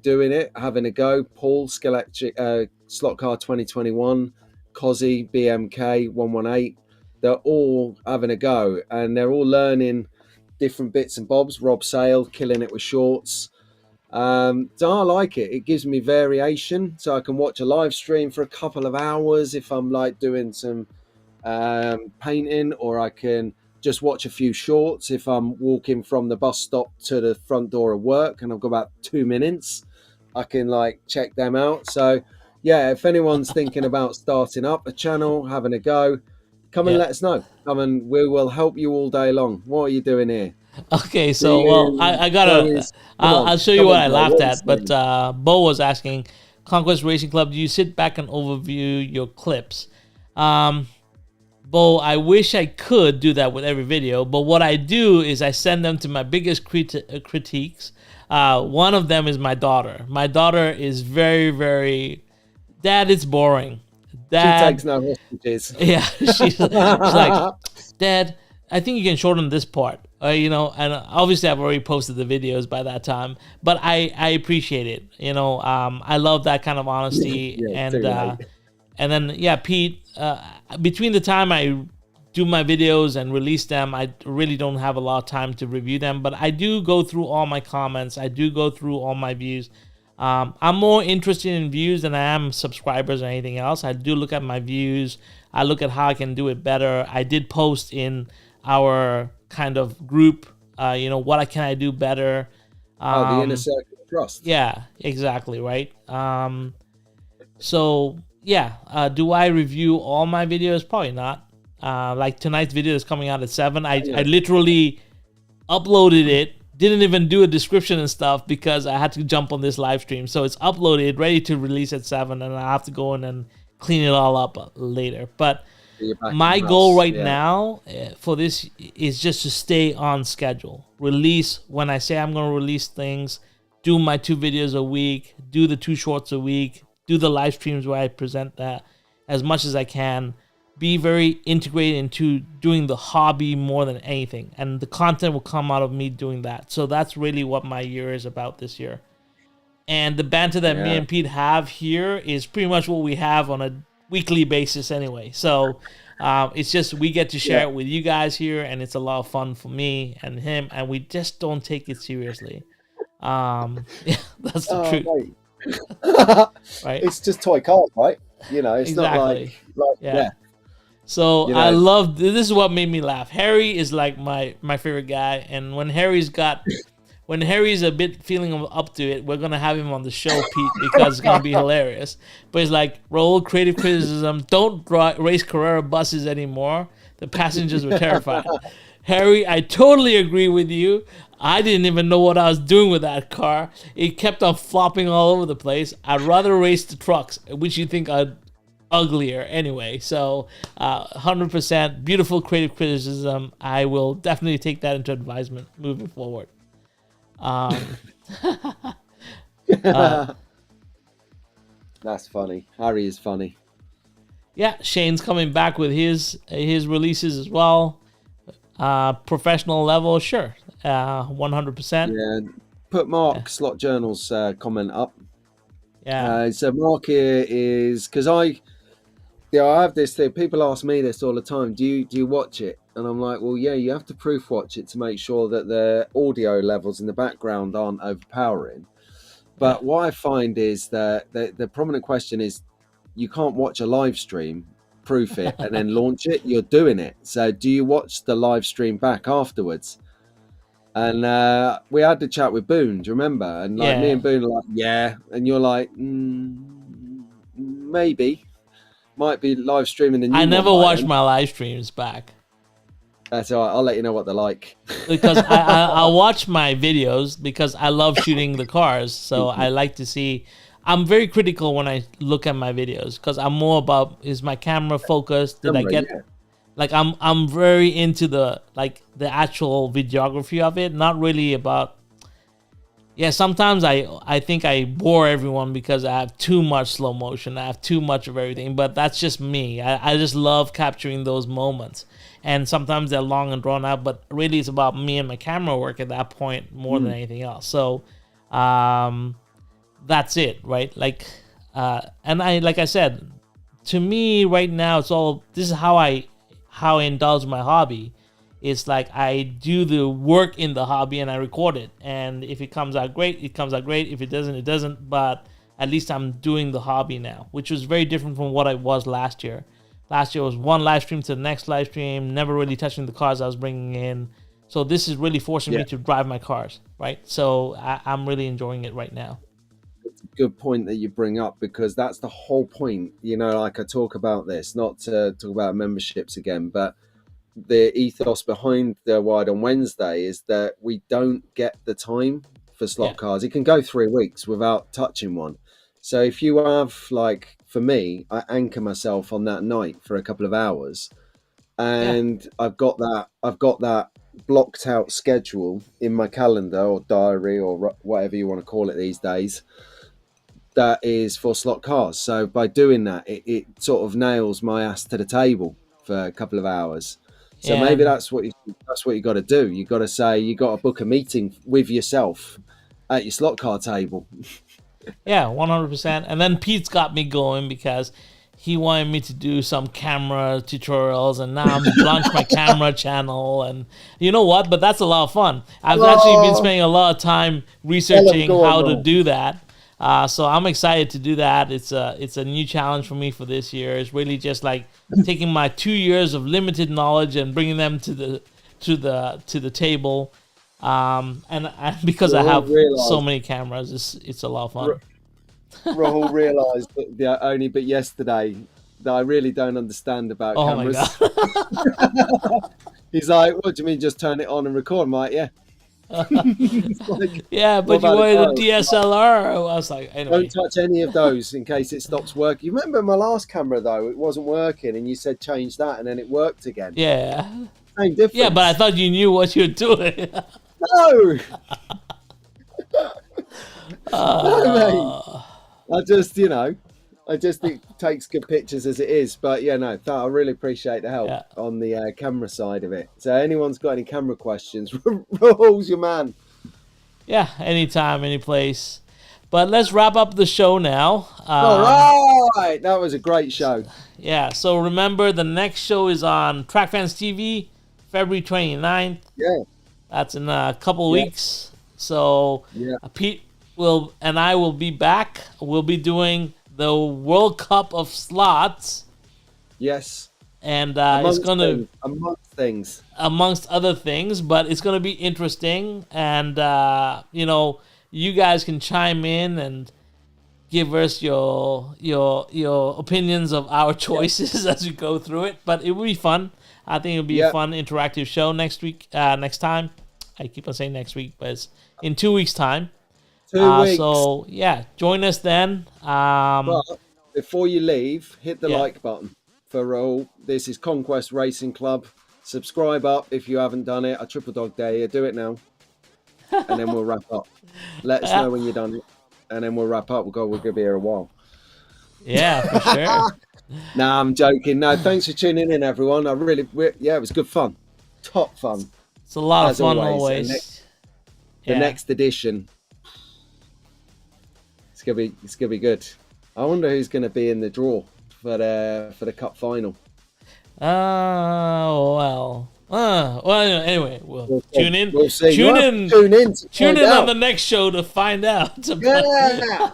doing it, having a go. Paul, Slot Car 2021, Cozzy, BMK 118. They're all having a go, and they're all learning different bits and bobs. Rob Sale, killing it with shorts. So I like it. It gives me variation, so I can watch a live stream for a couple of hours if I'm doing some painting, or I can just watch a few shorts if I'm walking from the bus stop to the front door of work and I've got about 2 minutes. I can check them out. So yeah, if anyone's thinking about starting up a channel, having a go, come and let us know. Come and we will help you all day long. What are you doing here? Okay, so I gotta. I'll show you what I laughed at. But Bo was asking, Conquest Racing Club, do you sit back and overview your clips? Bo, I wish I could do that with every video, but what I do is I send them to my biggest critiques. One of them is my daughter. My daughter is very, very. Dad, it's boring. Dad, she takes no hostages. Yeah, she's like, Dad, I think you can shorten this part. You know, and obviously I've already posted the videos by that time, but I appreciate it. You know, I love that kind of honesty, Yeah, too late. and then yeah, Pete. Between the time I do my videos and release them, I really don't have a lot of time to review them, but I do go through all my comments. I do go through all my views. I'm more interested in views than I am subscribers or anything else. I do look at my views. I look at how I can do it better. I did post in our kind of group, you know, what can I do better? The inner circle of trust. Yeah, exactly, right? So, yeah, do I review all my videos? Probably not. Like tonight's video is coming out at 7. I literally uploaded it, didn't even do a description and stuff because I had to jump on this live stream. So it's uploaded, ready to release at 7, and I have to go in and clean it all up later. But my goal right now for this is just to stay on schedule. Release when I say I'm going to release things, do my 2 videos a week, do the 2 shorts a week, do the live streams where I present that as much as I can. Be very integrated into doing the hobby more than anything, and the content will come out of me doing that. So that's really what my year is about this year. And the banter that me and Pete have here is pretty much what we have on a weekly basis anyway. So it's just we get to share it with you guys here, and it's a lot of fun for me and him, and we just don't take it seriously. Yeah, that's the truth. Right? It's just toy cars, right? You know, it's exactly. not like So you know. I love this is what made me laugh. Harry is like my favorite guy, and when Harry's a bit feeling up to it, we're gonna have him on the show, Pete, because it's gonna be hilarious. But it's like, Raul, creative criticism, don't race Carrera buses anymore. The passengers were terrified. Harry, I totally agree with you. I didn't even know what I was doing with that car. It kept on flopping all over the place. I'd rather race the trucks, which you think are uglier anyway. So 100% beautiful creative criticism. I will definitely take that into advisement moving forward. That's funny. Harry is funny. Yeah, Shane's coming back with his releases as well. Professional level, sure. 100%. Yeah, put Mark Slot Journal's comment up. Yeah. So Mark here is because I have this thing. People ask me this all the time. Do you watch it? And I'm like, well, yeah, you have to proof watch it to make sure that the audio levels in the background aren't overpowering. But what I find is that the prominent question is, you can't watch a live stream, proof it, and then launch it. You're doing it. So do you watch the live stream back afterwards? And we had the chat with Boone, do you remember? And like me and Boone are like, yeah. And you're like, maybe. Might be live streaming the new I never watch my live streams back. That's all right. I'll let you know what they're like. Because I watch my videos because I love shooting the cars. So I like to see. I'm very critical when I look at my videos because I'm more about, is my camera focused? Did I get like I'm very into the actual videography of it, not really about. Yeah, sometimes I think I bore everyone because I have too much slow motion. I have too much of everything, but that's just me. I just love capturing those moments. And sometimes they're long and drawn out, but really it's about me and my camera work at that point more than anything else. So that's it, right? Like, and I said, to me right now, this is how I indulge my hobby. It's like I do the work in the hobby and I record it. And if it comes out great, it comes out great. If it doesn't, it doesn't. But at least I'm doing the hobby now, which was very different from what I was last year. Last year was one live stream to the next live stream, never really touching the cars I was bringing in. So this is really forcing me to drive my cars, right? So I'm really enjoying it right now. It's a good point that you bring up because that's the whole point. You know, like I talk about this, not to talk about memberships again, but the ethos behind the Wide on Wednesday is that we don't get the time for slot cars. It can go 3 weeks without touching one. So if you have, like, for me, I anchor myself on that night for a couple of hours, and I've got that blocked out schedule in my calendar or diary or whatever you want to call it these days. That is for slot cars. So by doing that, it sort of nails my ass to the table for a couple of hours. So maybe that's what you got to do. You got to say you got to book a meeting with yourself at your slot car table. Yeah, 100%. And then Pete's got me going because he wanted me to do some camera tutorials, and now I'm launched my camera channel. And you know what? But that's a lot of fun. I've actually been spending a lot of time researching how to do that. So I'm excited to do that. It's a new challenge for me for this year. It's really just like taking my 2 years of limited knowledge and bringing them to the table. And because I have so many cameras, it's a lot of fun. Rahul realised that only but yesterday that I really don't understand about cameras. My God. He's like, what do you mean just turn it on and record? I'm like, yeah. Like, yeah, but you wanted a DSLR. I was like, anyway. Don't touch any of those in case it stops working. You remember my last camera though? It wasn't working and you said change that and then it worked again. Yeah. Same difference. Yeah, but I thought you knew what you were doing. No. No, mate. I just it takes good pictures as it is. But yeah, no, I really appreciate the help on the camera side of it. So anyone's got any camera questions, Rahul's your man. Yeah, anytime, any place. But let's wrap up the show now. All right, that was a great show. Yeah, so remember the next show is on Track Fans TV, February 29th. Yeah. That's in a couple weeks. So Pete and I will be back. We'll be doing the World Cup of Slots. Yes. And it's going to... Amongst other things, but it's going to be interesting. And, you guys can chime in and give us your opinions of our choices as we go through it. But it will be fun. I think it'll be a fun interactive show next time. I keep on saying next week, but it's in 2 weeks' time. 2 weeks. So, join us then. But before you leave, hit the like button for Rahul. This is Conquest Racing Club. Subscribe up if you haven't done it. I triple dog dare you. Do it now. And then we'll wrap up. Let us know when you're done it. And then we'll wrap up. We're going to be here a while. Yeah, for sure. Nah, I'm joking. No, thanks for tuning in, everyone. It was good fun. Top fun. It's a lot of fun always. The next edition. It's gonna be good. I wonder who's gonna be in the draw for the cup final. Anyway, we'll tune in. We'll see. Tune in on the next show to find out. Yeah.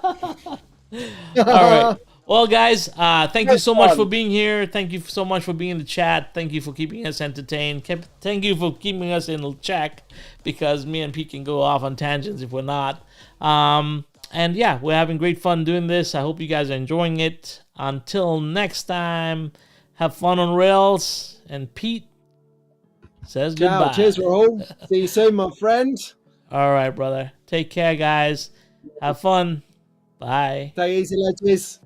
All right. Well, guys, thank you so much for being here. Thank you so much for being in the chat. Thank you for keeping us entertained. Thank you for keeping us in check, because me and Pete can go off on tangents if we're not. And yeah, we're having great fun doing this. I hope you guys are enjoying it. Until next time, have fun on rails. And Pete says goodbye. Cheers, Rahul. See you soon, my friend. All right, brother. Take care, guys. Have fun. Bye. Stay easy, legends.